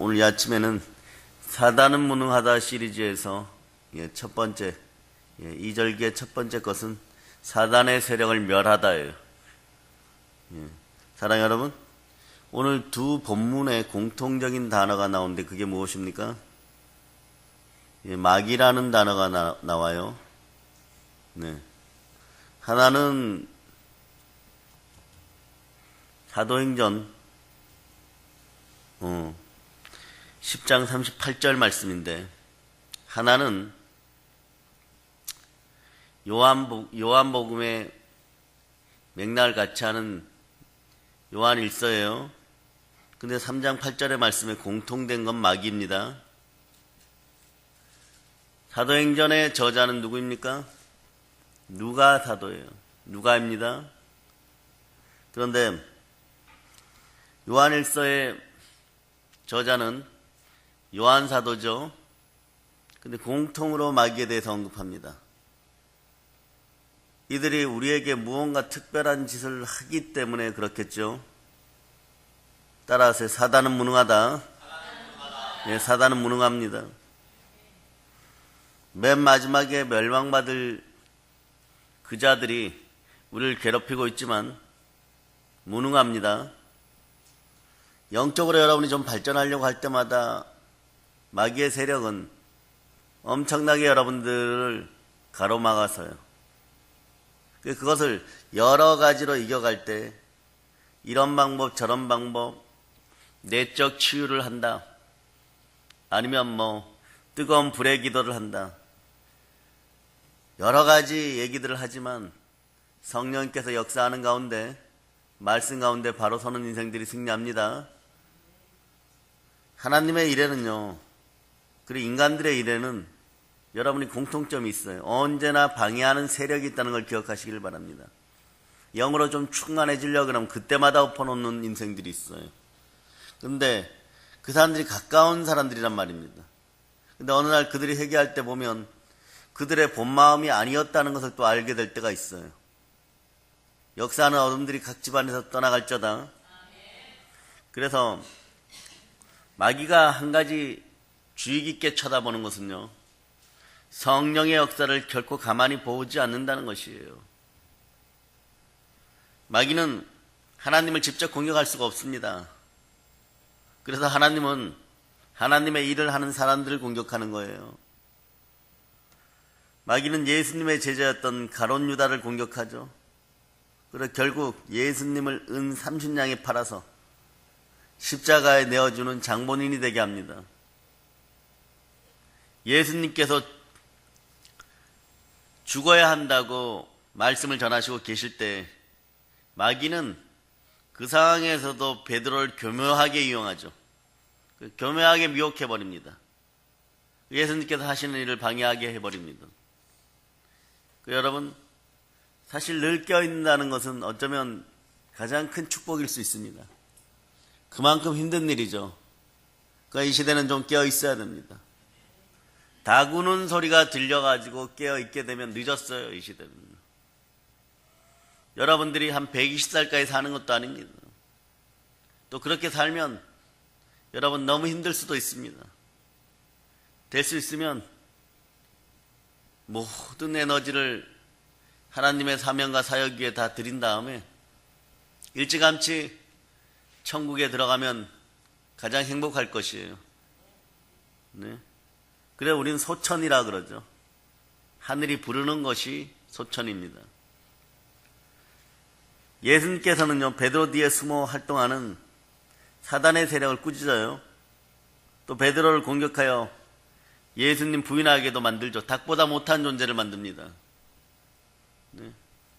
오늘 이 아침에는 사단은 무능하다 시리즈에서 첫 번째, 2절기의 첫 번째 것은 사단의 세력을 멸하다예요. 사랑하는 여러분, 오늘 두 본문에 공통적인 단어가 나오는데 그게 무엇입니까? 마귀라는 단어가 나와요. 하나는 사도행전 10장 38절 말씀인데, 하나는 요한복음의 맥락을 같이 하는 요한일서예요. 근데 3장 8절의 말씀에 공통된 건 마귀입니다. 사도행전의 저자는 누구입니까? 누가 사도예요. 누가입니다. 그런데 요한일서의 저자는 요한 사도죠. 근데 공통으로 마귀에 대해서 언급합니다. 이들이 우리에게 무언가 특별한 짓을 하기 때문에 그렇겠죠. 따라서 사단은 무능하다. 사단은 무능합니다. 맨 마지막에 멸망받을 그 자들이 우리를 괴롭히고 있지만 무능합니다. 영적으로 여러분이 좀 발전하려고 할 때마다 마귀의 세력은 엄청나게 여러분들을 가로막아서요. 그것을 여러 가지로 이겨갈 때 이런 방법 저런 방법, 내적 치유를 한다, 아니면 뜨거운 불의 기도를 한다, 여러 가지 얘기들을 하지만 성령께서 역사하는 가운데, 말씀 가운데 바로 서는 인생들이 승리합니다. 하나님의 일에는요, 그리고 인간들의 일에는 여러분이 공통점이 있어요. 언제나 방해하는 세력이 있다는 걸 기억하시길 바랍니다. 영으로 좀 충만해지려고 그러면 그때마다 엎어놓는 인생들이 있어요. 근데 그 사람들이 가까운 사람들이란 말입니다. 근데 어느 날 그들이 회개할 때 보면 그들의 본 마음이 아니었다는 것을 또 알게 될 때가 있어요. 역사하는 어둠들이 각 집안에서 떠나갈저다. 그래서 마귀가 한 가지 주의 깊게 쳐다보는 것은요, 성령의 역사를 결코 가만히 보지 않는다는 것이에요. 마귀는 하나님을 직접 공격할 수가 없습니다. 그래서 하나님은 하나님의 일을 하는 사람들을 공격하는 거예요. 마귀는 예수님의 제자였던 가룟 유다를 공격하죠. 그래서 결국 예수님을 은 30냥에 팔아서 십자가에 내어주는 장본인이 되게 합니다. 예수님께서 죽어야 한다고 말씀을 전하시고 계실 때 마귀는 그 상황에서도 베드로를 교묘하게 이용하죠. 교묘하게 미혹해버립니다. 예수님께서 하시는 일을 방해하게 해버립니다. 여러분, 사실 늘 깨어있는다는 것은 어쩌면 가장 큰 축복일 수 있습니다. 그만큼 힘든 일이죠. 그러니까 이 시대는 좀 깨어있어야 됩니다. 다구는 소리가 들려가지고 깨어있게 되면 늦었어요. 이 시대는. 여러분들이 한 120살까지 사는 것도 아닙니다. 또 그렇게 살면 여러분 너무 힘들 수도 있습니다. 될 수 있으면 모든 에너지를 하나님의 사명과 사역 위에 다 드린 다음에 일찌감치 천국에 들어가면 가장 행복할 것이에요. 그래 우리는 소천이라 그러죠. 하늘이 부르는 것이 소천입니다. 예수님께서는요, 베드로 뒤에 숨어 활동하는 사단의 세력을 꾸짖어요. 또 베드로를 공격하여 예수님 부인하게도 만들죠. 닭보다 못한 존재를 만듭니다.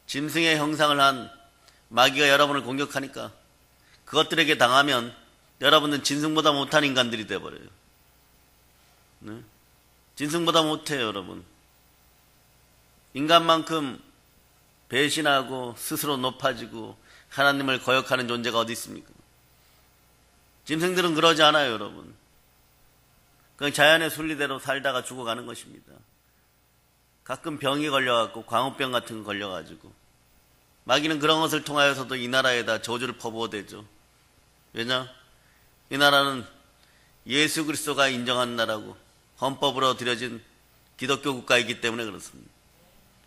짐승의 형상을 한 마귀가 여러분을 공격하니까 그것들에게 당하면 여러분은 짐승보다 못한 인간들이 되어버려요. 짐승보다 못해요, 여러분. 인간만큼 배신하고 스스로 높아지고 하나님을 거역하는 존재가 어디 있습니까? 짐승들은 그러지 않아요, 여러분. 그냥 자연의 순리대로 살다가 죽어가는 것입니다. 가끔 병이 걸려갖고 광우병 같은 거 걸려가지고 마귀는 그런 것을 통하여서도 이 나라에다 저주를 퍼부어대죠. 왜냐? 이 나라는 예수 그리스도가 인정한 나라고 헌법으로 드려진 기독교 국가이기 때문에 그렇습니다.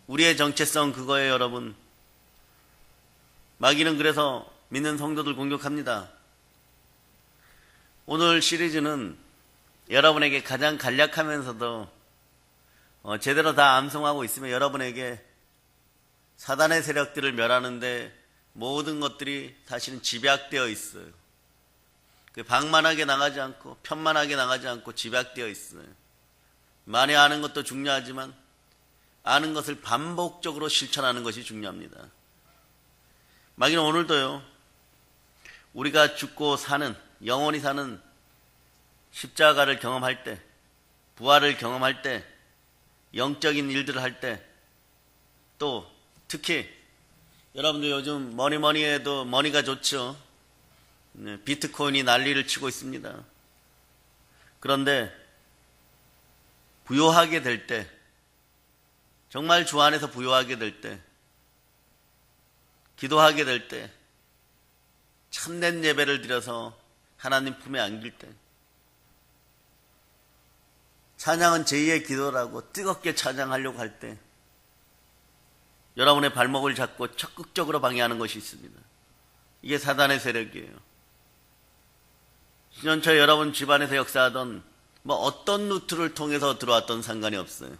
우리의 정체성 그거예요, 여러분. 마귀는 그래서 믿는 성도들 공격합니다. 오늘 시리즈는 여러분에게 가장 간략하면서도 제대로 다 암송하고 있으면 여러분에게 사단의 세력들을 멸하는데 모든 것들이 사실은 집약되어 있어요. 방만하게 나가지 않고 편만하게 나가지 않고 집약되어 있어요. 많이 아는 것도 중요하지만 아는 것을 반복적으로 실천하는 것이 중요합니다. 마귀는 오늘도요, 우리가 죽고 사는, 영원히 사는 십자가를 경험할 때, 부활을 경험할 때, 영적인 일들을 할 때, 또 특히 여러분들 요즘 뭐니 해도 머니가 좋죠. 비트코인이 난리를 치고 있습니다. 그런데 부요하게 될 때, 정말 주 안에서 부요하게 될 때, 기도하게 될 때, 참된 예배를 드려서 하나님 품에 안길 때, 찬양은 제2의 기도라고 뜨겁게 찬양하려고 할 때, 여러분의 발목을 잡고 적극적으로 방해하는 것이 있습니다. 이게 사단의 세력이에요. 신년초에 여러분 집안에서 역사하던 어떤 루트를 통해서 들어왔던 상관이 없어요.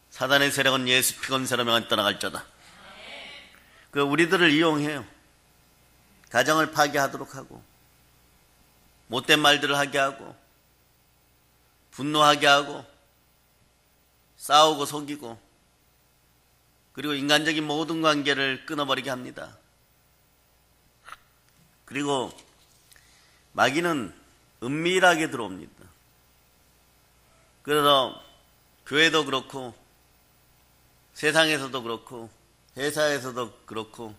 사단의 세력은 예수 피검사로 명한 떠나갈자다. 우리들을 이용해요. 가정을 파괴하도록 하고, 못된 말들을 하게 하고, 분노하게 하고, 싸우고 속이고, 그리고 인간적인 모든 관계를 끊어버리게 합니다. 그리고 마귀는 은밀하게 들어옵니다. 그래서 교회도 그렇고 세상에서도 그렇고 회사에서도 그렇고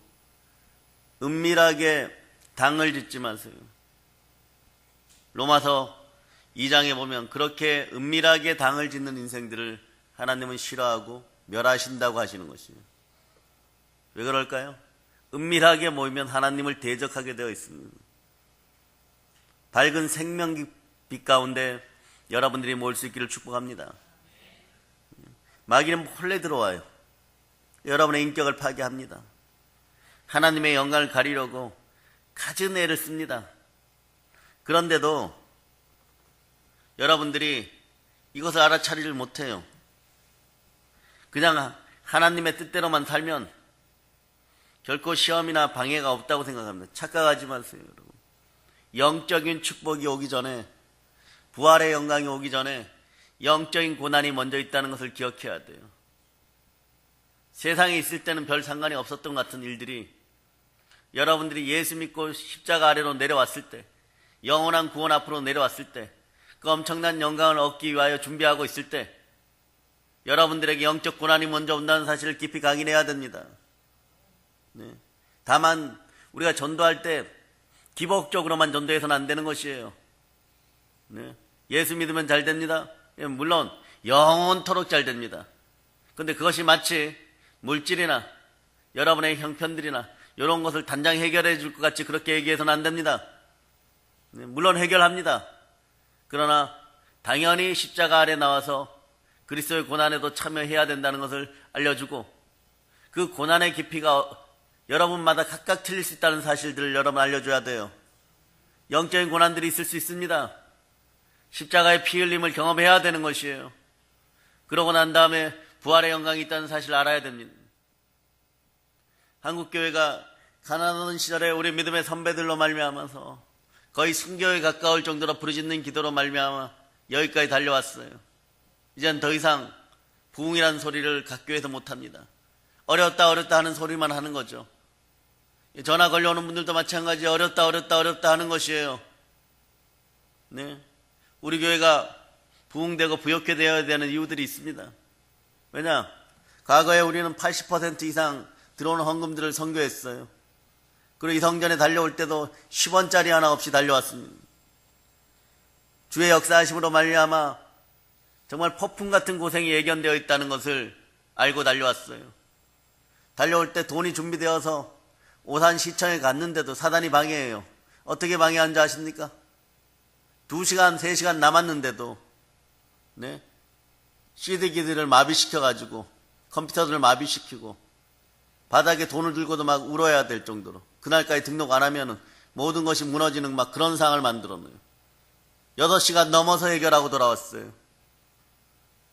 은밀하게 당을 짓지 마세요. 로마서 2장에 보면 그렇게 은밀하게 당을 짓는 인생들을 하나님은 싫어하고 멸하신다고 하시는 것이에요. 왜 그럴까요? 은밀하게 모이면 하나님을 대적하게 되어 있습니다. 밝은 생명빛 가운데 여러분들이 모일 수 있기를 축복합니다. 마귀는 몰래 들어와요. 여러분의 인격을 파괴합니다. 하나님의 영광을 가리려고 갖은 애를 씁니다. 그런데도 여러분들이 이것을 알아차리를 못해요. 그냥 하나님의 뜻대로만 살면 결코 시험이나 방해가 없다고 생각합니다. 착각하지 마세요, 여러분. 영적인 축복이 오기 전에, 부활의 영광이 오기 전에 영적인 고난이 먼저 있다는 것을 기억해야 돼요. 세상에 있을 때는 별 상관이 없었던 것 같은 일들이 여러분들이 예수 믿고 십자가 아래로 내려왔을 때, 영원한 구원 앞으로 내려왔을 때, 그 엄청난 영광을 얻기 위하여 준비하고 있을 때 여러분들에게 영적 고난이 먼저 온다는 사실을 깊이 각인해야 됩니다. 네. 다만 우리가 전도할 때 기복적으로만 전도해서는 안 되는 것이에요. 네. 예수 믿으면 잘 됩니다. 물론 영원토록 잘 됩니다. 그런데 그것이 마치 물질이나 여러분의 형편들이나 이런 것을 단장 해결해 줄 것 같이 그렇게 얘기해서는 안 됩니다. 네. 물론 해결합니다. 그러나 당연히 십자가 아래 나와서 그리스도의 고난에도 참여해야 된다는 것을 알려주고, 그 고난의 깊이가 여러분마다 각각 틀릴 수 있다는 사실들을 여러분 알려줘야 돼요. 영적인 고난들이 있을 수 있습니다. 십자가의 피 흘림을 경험해야 되는 것이에요. 그러고 난 다음에 부활의 영광이 있다는 사실을 알아야 됩니다. 한국교회가 가난하던 시절에 우리 믿음의 선배들로 말미암아서 거의 순교에 가까울 정도로 부르짖는 기도로 말미암아 여기까지 달려왔어요. 이젠 더 이상 부흥이라는 소리를 각 교회에서 못합니다. 어렵다 하는 소리만 하는 거죠. 전화 걸려오는 분들도 마찬가지 어렵다 하는 것이에요. 네, 우리 교회가 부흥되고 부욕해 되어야 되는 이유들이 있습니다. 왜냐? 과거에 우리는 80% 이상 들어오는 헌금들을 선교했어요. 그리고 이 성전에 달려올 때도 10원짜리 하나 없이 달려왔습니다. 주의 역사하심으로 말미암아 정말 폭풍 같은 고생이 예견되어 있다는 것을 알고 달려왔어요. 달려올 때 돈이 준비되어서 오산시청에 갔는데도 사단이 방해해요. 어떻게 방해한 줄 아십니까? 2시간, 3시간 남았는데도, 네? CD기들을 마비시켜가지고, 컴퓨터들을 마비시키고, 바닥에 돈을 들고도 막 울어야 될 정도로, 그날까지 등록 안 하면은 모든 것이 무너지는 막 그런 상황을 만들어 놓어요. 6시간 넘어서 해결하고 돌아왔어요.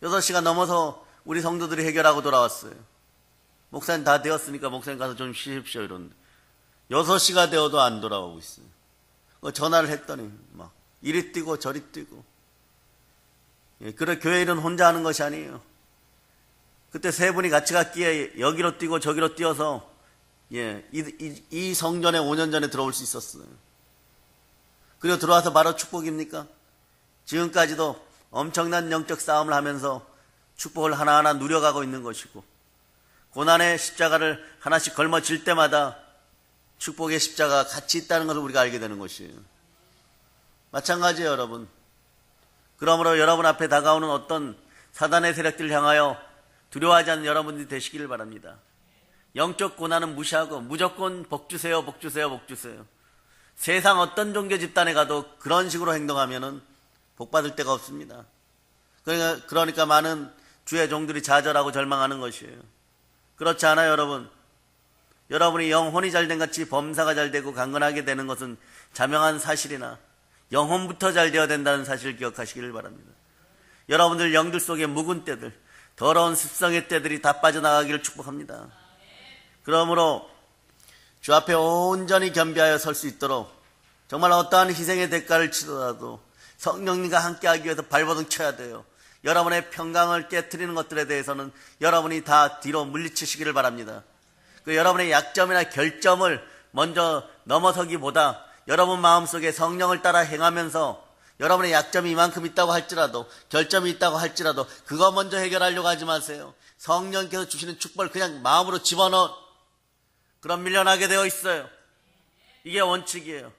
6시간 넘어서 우리 성도들이 해결하고 돌아왔어요. 목사님 다 되었으니까 목사님 가서 좀 쉬십시오 이러는데 6시가 되어도 안 돌아오고 있어요. 전화를 했더니 막 이리 뛰고 저리 뛰고. 그래 교회 일은 혼자 하는 것이 아니에요. 그때 세 분이 같이 갔기에 여기로 뛰고 저기로 뛰어서 이 성전에 5년 전에 들어올 수 있었어요. 그리고 들어와서 바로 축복입니까? 지금까지도 엄청난 영적 싸움을 하면서 축복을 하나하나 누려가고 있는 것이고 고난의 십자가를 하나씩 걸머질 때마다 축복의 십자가가 같이 있다는 것을 우리가 알게 되는 것이에요. 마찬가지예요, 여러분. 그러므로 여러분 앞에 다가오는 어떤 사단의 세력들을 향하여 두려워하지 않는 여러분들이 되시기를 바랍니다. 영적 고난은 무시하고 무조건 복 주세요, 복 주세요, 복 주세요. 세상 어떤 종교 집단에 가도 그런 식으로 행동하면은 복 받을 데가 없습니다. 그러니까 많은 주의 종들이 좌절하고 절망하는 것이에요. 그렇지 않아요, 여러분? 여러분이 영혼이 잘된 같이 범사가 잘되고 강건하게 되는 것은 자명한 사실이나 영혼부터 잘 되어야 된다는 사실을 기억하시기를 바랍니다. 여러분들 영들 속에 묵은 때들, 더러운 습성의 때들이 다 빠져나가기를 축복합니다. 그러므로 주 앞에 온전히 겸비하여 설 수 있도록 정말 어떠한 희생의 대가를 치더라도 성령님과 함께하기 위해서 발버둥 쳐야 돼요. 여러분의 평강을 깨트리는 것들에 대해서는 여러분이 다 뒤로 물리치시기를 바랍니다. 여러분의 약점이나 결점을 먼저 넘어서기보다 여러분 마음속에 성령을 따라 행하면서 여러분의 약점이 이만큼 있다고 할지라도 결점이 있다고 할지라도 그거 먼저 해결하려고 하지 마세요. 성령께서 주시는 축복을 그냥 마음으로 집어넣어 그럼 밀려나게 되어 있어요. 이게 원칙이에요.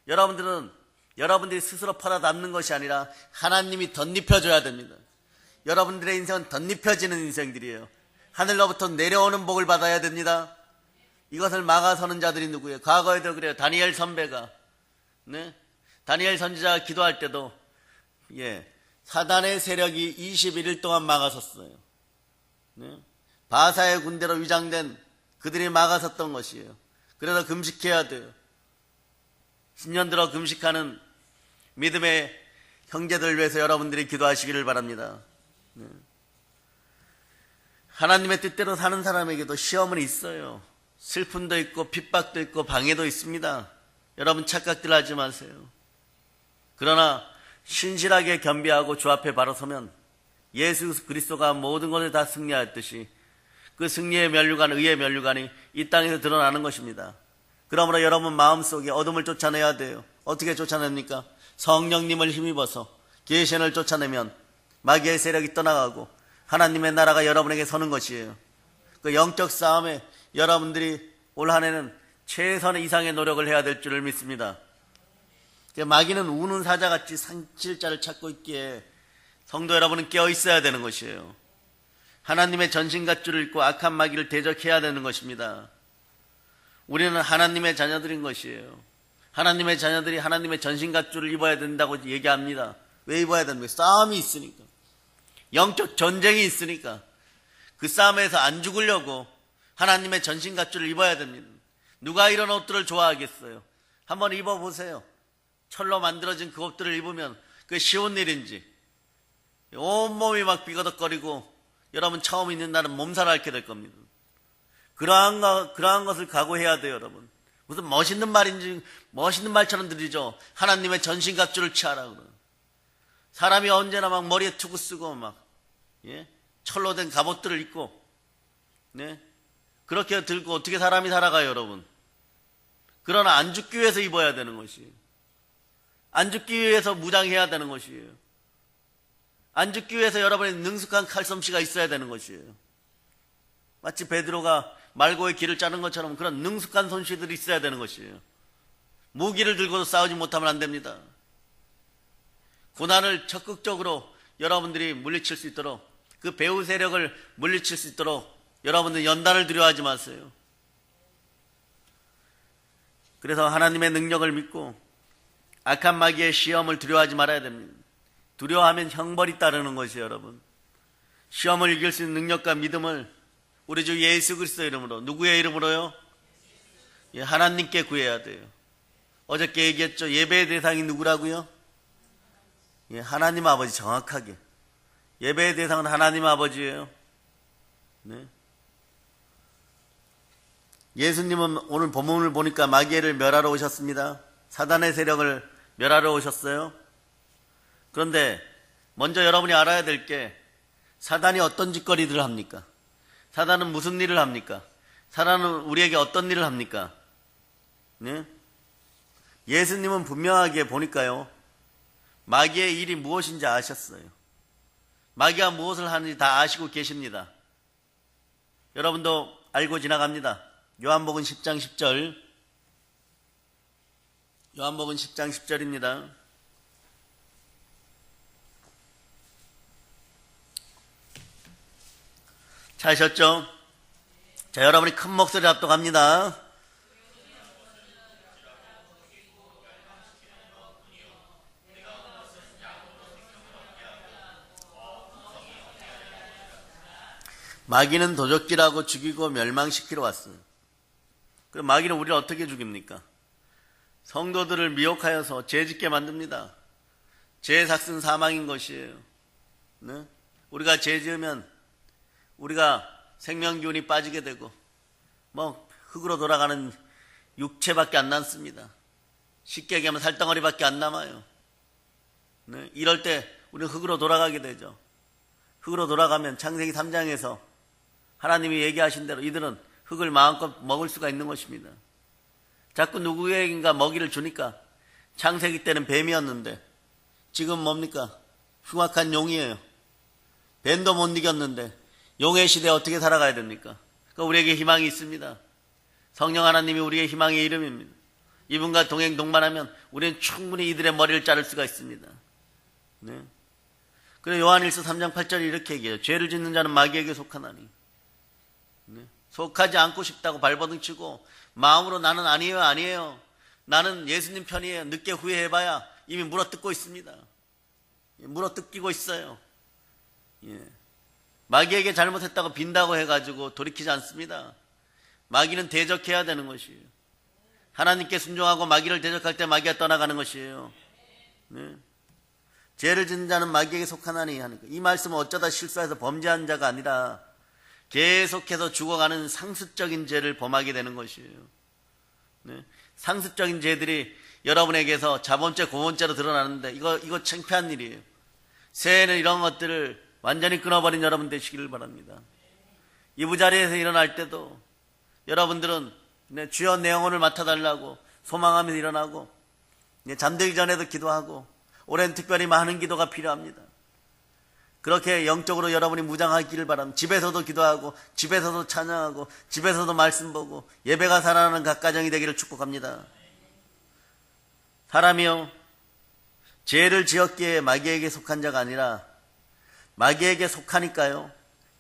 여러분들이 스스로 팔아담는 것이 아니라 하나님이 덧입혀줘야 됩니다. 여러분들의 인생은 덧입혀지는 인생들이에요. 하늘로부터 내려오는 복을 받아야 됩니다. 이것을 막아서는 자들이 누구예요? 과거에도 그래요. 다니엘 선배가 다니엘 선지자가 기도할 때도 사단의 세력이 21일 동안 막아섰어요. 바사의 군대로 위장된 그들이 막아섰던 것이에요. 그래서 금식해야 돼요. 10년 들어 금식하는 믿음의 형제들 위해서 여러분들이 기도하시기를 바랍니다. 하나님의 뜻대로 사는 사람에게도 시험은 있어요. 슬픔도 있고 핍박도 있고 방해도 있습니다. 여러분 착각들 하지 마세요. 그러나 신실하게 겸비하고 주 앞에 바로 서면 예수 그리스도가 모든 것을 다 승리하였듯이 그 승리의 면류관, 의의 면류관이 이 땅에서 드러나는 것입니다. 그러므로 여러분 마음속에 어둠을 쫓아내야 돼요. 어떻게 쫓아냅니까? 성령님을 힘입어서 계시를 쫓아내면 마귀의 세력이 떠나가고 하나님의 나라가 여러분에게 서는 것이에요. 그 영적 싸움에 여러분들이 올 한 해는 최선의 이상의 노력을 해야 될 줄을 믿습니다. 마귀는 우는 사자같이 상실자를 찾고 있기에 성도 여러분은 깨어 있어야 되는 것이에요. 하나님의 전신갑주를 입고 악한 마귀를 대적해야 되는 것입니다. 우리는 하나님의 자녀들인 것이에요. 하나님의 자녀들이 하나님의 전신갑주를 입어야 된다고 얘기합니다. 왜 입어야 되는 거예요? 싸움이 있으니까. 영적 전쟁이 있으니까. 그 싸움에서 안 죽으려고 하나님의 전신갑주를 입어야 됩니다. 누가 이런 옷들을 좋아하겠어요? 한번 입어보세요. 철로 만들어진 그 옷들을 입으면 그게 쉬운 일인지. 온몸이 막 비거덕거리고 여러분 처음 있는 날은 몸살 앓게 될 겁니다. 그러한 것을 각오해야 돼요, 여러분. 무슨 멋있는 말인지, 멋있는 말처럼 들리죠. 하나님의 전신갑주를 취하라 그러는. 사람이 언제나 막 머리에 투구 쓰고 막, 철로 된 갑옷들을 입고, 그렇게 들고 어떻게 사람이 살아가요, 여러분? 그러나 안 죽기 위해서 입어야 되는 것이에요. 안 죽기 위해서 무장해야 되는 것이에요. 안 죽기 위해서 여러분의 능숙한 칼솜씨가 있어야 되는 것이에요. 마치 베드로가 말고의 길을 짜는 것처럼 그런 능숙한 손씨들이 있어야 되는 것이에요. 무기를 들고도 싸우지 못하면 안 됩니다. 고난을 적극적으로 여러분들이 물리칠 수 있도록 그 배후 세력을 물리칠 수 있도록 여러분들 연단을 두려워하지 마세요. 그래서 하나님의 능력을 믿고 악한 마귀의 시험을 두려워하지 말아야 됩니다. 두려워하면 형벌이 따르는 것이에요, 여러분. 시험을 이길 수 있는 능력과 믿음을 우리 주 예수 그리스도의 이름으로, 누구의 이름으로요? 예, 하나님께 구해야 돼요. 어저께 얘기했죠. 예배의 대상이 누구라고요? 예, 하나님 아버지. 정확하게 예배의 대상은 하나님 아버지예요. 네. 예수님은 오늘 본문을 보니까 마귀를 멸하러 오셨습니다. 사단의 세력을 멸하러 오셨어요. 그런데 먼저 여러분이 알아야 될 게, 사단이 어떤 짓거리들을 합니까? 사단은 무슨 일을 합니까? 사단은 우리에게 어떤 일을 합니까? 네? 예수님은 분명하게 보니까요, 마귀의 일이 무엇인지 아셨어요. 마귀가 무엇을 하는지 다 아시고 계십니다. 여러분도 알고 지나갑니다. 요한복음 10장 10절. 요한복음 10장 10절입니다. 찾으셨죠? 자, 여러분이 큰 목소리 합독합니다. 마귀는 도적질하고 죽이고 멸망시키러 왔어요. 그럼 마귀는 우리를 어떻게 죽입니까? 성도들을 미혹하여서 죄짓게 만듭니다. 죄의 삭은 사망인 것이에요. 네? 우리가 죄 지으면 우리가 생명기운이 빠지게 되고 흙으로 돌아가는 육체밖에 안 남습니다. 쉽게 얘기하면 살덩어리밖에 안 남아요. 네? 이럴 때 우리는 흙으로 돌아가게 되죠. 흙으로 돌아가면 창세기 3장에서 하나님이 얘기하신 대로 이들은 흙을 마음껏 먹을 수가 있는 것입니다. 자꾸 누구에겐가 먹이를 주니까, 창세기 때는 뱀이었는데 지금 뭡니까? 흉악한 용이에요. 뱀도 못 이겼는데 용의 시대에 어떻게 살아가야 됩니까? 그러니까 우리에게 희망이 있습니다. 성령 하나님이 우리의 희망의 이름입니다. 이분과 동행 동반하면 우리는 충분히 이들의 머리를 자를 수가 있습니다. 네. 그래서 요한일서 3장 8절에 이렇게 얘기해요. 죄를 짓는 자는 마귀에게 속하나니. 네. 속하지 않고 싶다고 발버둥치고 마음으로 나는 아니에요. 나는 예수님 편이에요. 늦게 후회해봐야 이미 물어뜯고 있습니다. 물어뜯기고 있어요. 예. 마귀에게 잘못했다고 빈다고 해가지고 돌이키지 않습니다. 마귀는 대적해야 되는 것이에요. 하나님께 순종하고 마귀를 대적할 때 마귀가 떠나가는 것이에요. 네. 죄를 짓는 자는 마귀에게 속하나니 하니까, 이 말씀은 어쩌다 실수해서 범죄한 자가 아니라 계속해서 죽어가는 상습적인 죄를 범하게 되는 것이에요. 네. 상습적인 죄들이 여러분에게서 자본죄, 고본죄로 드러나는데 이거 창피한 일이에요. 새해에는 이런 것들을 완전히 끊어버린 여러분 되시기를 바랍니다. 이부자리에서 일어날 때도 여러분들은 주여 내 영혼을 맡아달라고 소망하면서 일어나고, 잠들기 전에도 기도하고, 올해는 특별히 많은 기도가 필요합니다. 그렇게 영적으로 여러분이 무장하기를 바랍니다. 집에서도 기도하고, 집에서도 찬양하고, 집에서도 말씀 보고, 예배가 살아나는 각 가정이 되기를 축복합니다. 사람이요, 죄를 지었기에 마귀에게 속한 자가 아니라 마귀에게 속하니까요,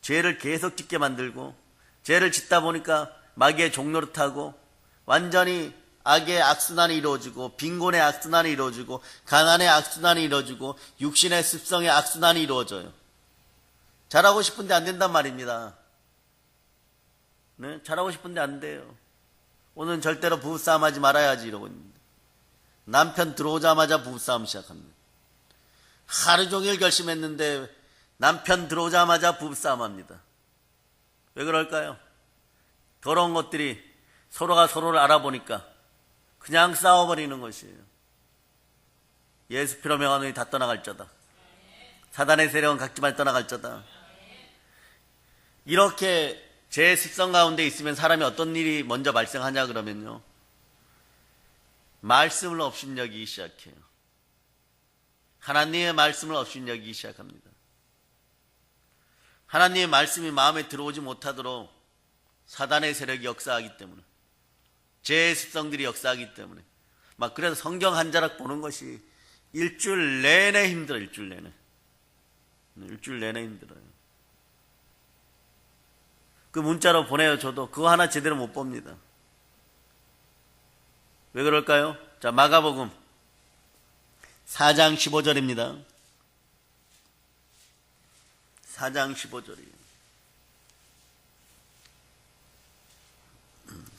죄를 계속 짓게 만들고, 죄를 짓다 보니까 마귀의 종노릇하고, 완전히 악의 악순환이 이루어지고, 빈곤의 악순환이 이루어지고, 가난의 악순환이 이루어지고, 육신의 습성의 악순환이 이루어져요. 잘하고 싶은데 안 된단 말입니다. 네? 잘하고 싶은데 안 돼요. 오늘은 절대로 부부싸움 하지 말아야지 이러고 있는데, 남편 들어오자마자 부부싸움 시작합니다. 하루 종일 결심했는데 남편 들어오자마자 부부싸움 합니다. 왜 그럴까요? 더러운 것들이 서로가 서로를 알아보니까 그냥 싸워버리는 것이에요. 예수 피로 명하노니 다 떠나갈저다. 사단의 세력은 각지만 떠나갈저다. 이렇게 제 습성 가운데 있으면 사람이 어떤 일이 먼저 발생하냐 그러면요, 말씀을 업신여기기 시작해요. 하나님의 말씀을 업신여기기 시작합니다. 하나님의 말씀이 마음에 들어오지 못하도록 사단의 세력이 역사하기 때문에, 죄의 습성들이 역사하기 때문에, 그래서 성경 한 자락 보는 것이 일주일 내내 힘들어요. 일주일 내내 힘들어요. 그 문자로 보내요. 저도 그거 하나 제대로 못 봅니다. 왜 그럴까요? 자, 마가복음 4장 15절입니다. 4장 15절이에요.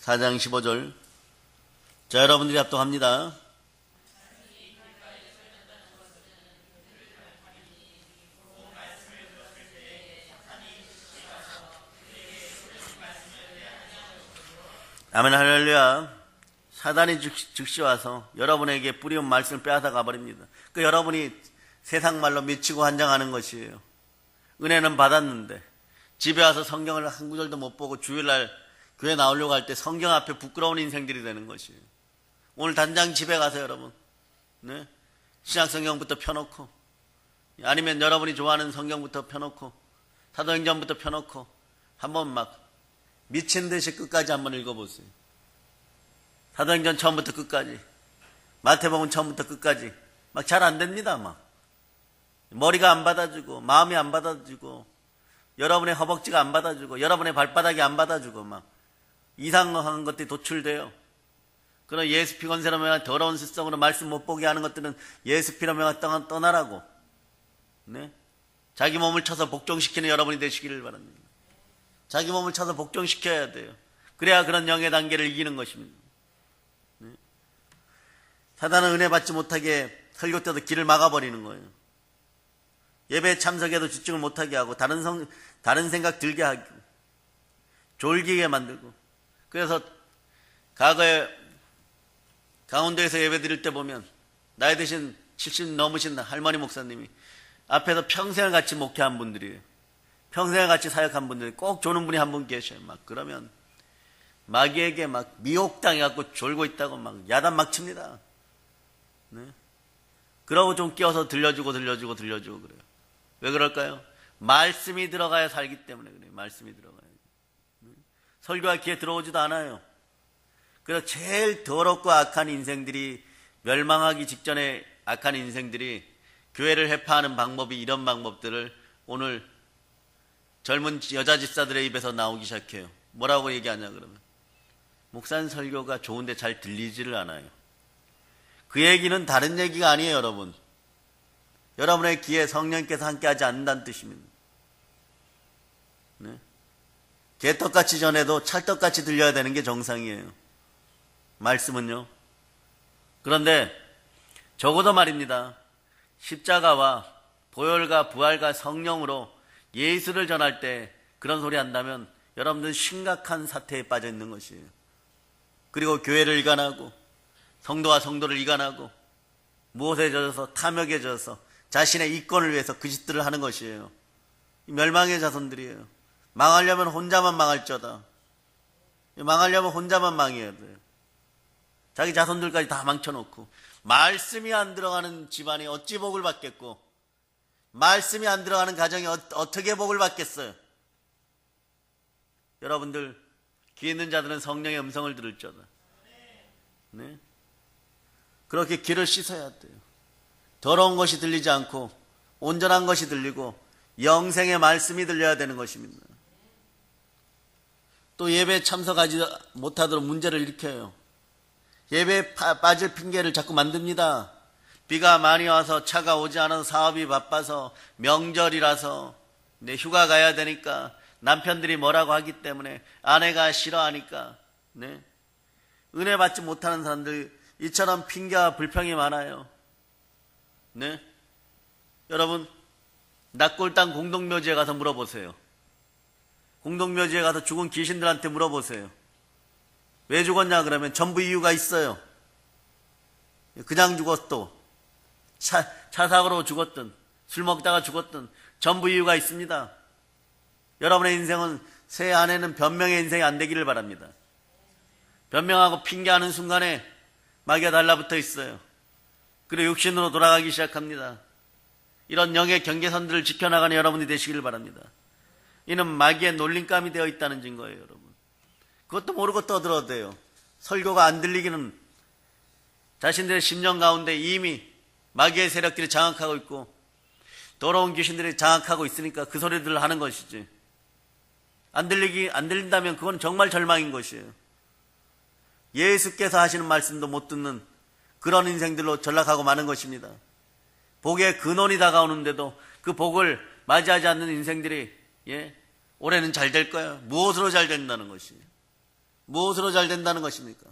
4장 15절. 자, 여러분들이 합독합니다. 아멘, 할렐루야. 사단이 즉시 와서 여러분에게 뿌리온 말씀을 빼앗아 가버립니다. 그 여러분이 세상 말로 미치고 환장하는 것이에요. 은혜는 받았는데 집에 와서 성경을 한 구절도 못 보고 주일날 교회 나오려고 할 때 성경 앞에 부끄러운 인생들이 되는 것이에요. 오늘 당장 집에 가서 여러분, 네? 신약성경부터 펴놓고, 아니면 여러분이 좋아하는 성경부터 펴놓고, 사도행전부터 펴놓고 한번 막 미친 듯이 끝까지 한번 읽어보세요. 사도행전 처음부터 끝까지, 마태복음 처음부터 끝까지 막 잘 안 됩니다. 막 머리가 안 받아주고, 마음이 안 받아주고, 여러분의 허벅지가 안 받아주고, 여러분의 발바닥이 안 받아주고, 막 이상한 것들이 도출돼요. 그런 예수 피곤세로 명한 더러운 습성으로 말씀 못 보게 하는 것들은 예수 피로 명한 떠나라고, 네? 자기 몸을 쳐서 복종시키는 여러분이 되시기를 바랍니다. 자기 몸을 쳐서 복종시켜야 돼요. 그래야 그런 영의 단계를 이기는 것입니다. 네? 사단은 은혜 받지 못하게 설교 때도 길을 막아버리는 거예요. 예배에 참석해도 집중을 못하게 하고, 다른 생각 들게 하고, 졸기게 만들고. 그래서 과거에 강원도에서 예배 드릴 때 보면 나이 드신 70 넘으신 할머니 목사님이 앞에서 평생을 같이 목회한 분들이에요. 평생을 같이 사역한 분들이 꼭 조는 분이 한 분 계셔요. 막 그러면 마귀에게 막 미혹당해갖고 졸고 있다고 막 야단 막 칩니다. 네? 그러고 좀 끼워서 들려주고 그래요. 왜 그럴까요? 말씀이 들어가야 살기 때문에 그래요. 말씀이 들어가야. 설교가 귀에 들어오지도 않아요. 그래서 제일 더럽고 악한 인생들이, 멸망하기 직전에 악한 인생들이 교회를 해파하는 방법이 이런 방법들을 오늘 젊은 여자 집사들의 입에서 나오기 시작해요. 뭐라고 얘기하냐 그러면, 목사님 설교가 좋은데 잘 들리지를 않아요. 그 얘기는 다른 얘기가 아니에요. 여러분, 여러분의 귀에 성령께서 함께하지 않는다는 뜻입니다. 네? 개떡같이 전해도 찰떡같이 들려야 되는 게 정상이에요. 말씀은요. 그런데 적어도 말입니다, 십자가와 보혈과 부활과 성령으로 예수를 전할 때 그런 소리 한다면 여러분들은 심각한 사태에 빠져 있는 것이에요. 그리고 교회를 이간하고, 성도와 성도를 이간하고, 무엇에 젖어서, 탐욕에 젖어서 자신의 이권을 위해서 그 짓들을 하는 것이에요. 멸망의 자손들이에요. 망하려면 혼자만 망할쩌다. 망하려면 혼자만 망해야 돼요. 자기 자손들까지 다 망쳐놓고. 말씀이 안 들어가는 집안이 어찌 복을 받겠고, 말씀이 안 들어가는 가정이 어떻게 복을 받겠어요? 여러분들, 귀 있는 자들은 성령의 음성을 들을쩌다. 네? 그렇게 귀를 씻어야 돼요. 더러운 것이 들리지 않고 온전한 것이 들리고 영생의 말씀이 들려야 되는 것입니다. 또 예배에 참석하지 못하도록 문제를 일으켜요. 예배에 빠질 핑계를 자꾸 만듭니다. 비가 많이 와서, 차가 오지 않아서, 사업이 바빠서, 명절이라서, 휴가 가야 되니까, 남편들이 뭐라고 하기 때문에, 아내가 싫어하니까, 네? 은혜 받지 못하는 사람들, 이처럼 핑계와 불평이 많아요. 네? 여러분, 낙골당 공동묘지에 가서 물어보세요. 공동묘지에 가서 죽은 귀신들한테 물어보세요. 왜 죽었냐 그러면 전부 이유가 있어요. 그냥 죽었도, 차 사고로 죽었든, 술 먹다가 죽었든 전부 이유가 있습니다. 여러분의 인생은 새해 안에는 변명의 인생이 안 되기를 바랍니다. 변명하고 핑계하는 순간에 마귀가 달라붙어 있어요. 그리고 육신으로 돌아가기 시작합니다. 이런 영의 경계선들을 지켜나가는 여러분이 되시기를 바랍니다. 이는 마귀의 놀림감이 되어 있다는 증거예요. 여러분, 그것도 모르고 떠들어대요. 설교가 안 들리기는 자신들의 심령 가운데 이미 마귀의 세력들이 장악하고 있고 더러운 귀신들이 장악하고 있으니까 그 소리들을 하는 것이지. 안 들린다면 그건 정말 절망인 것이에요. 예수께서 하시는 말씀도 못 듣는 그런 인생들로 전락하고 마는 것입니다. 복의 근원이 다가오는데도 그 복을 맞이하지 않는 인생들이 올해는 잘 될 거야. 무엇으로 잘 된다는 것이에요? 무엇으로 잘 된다는 것입니까?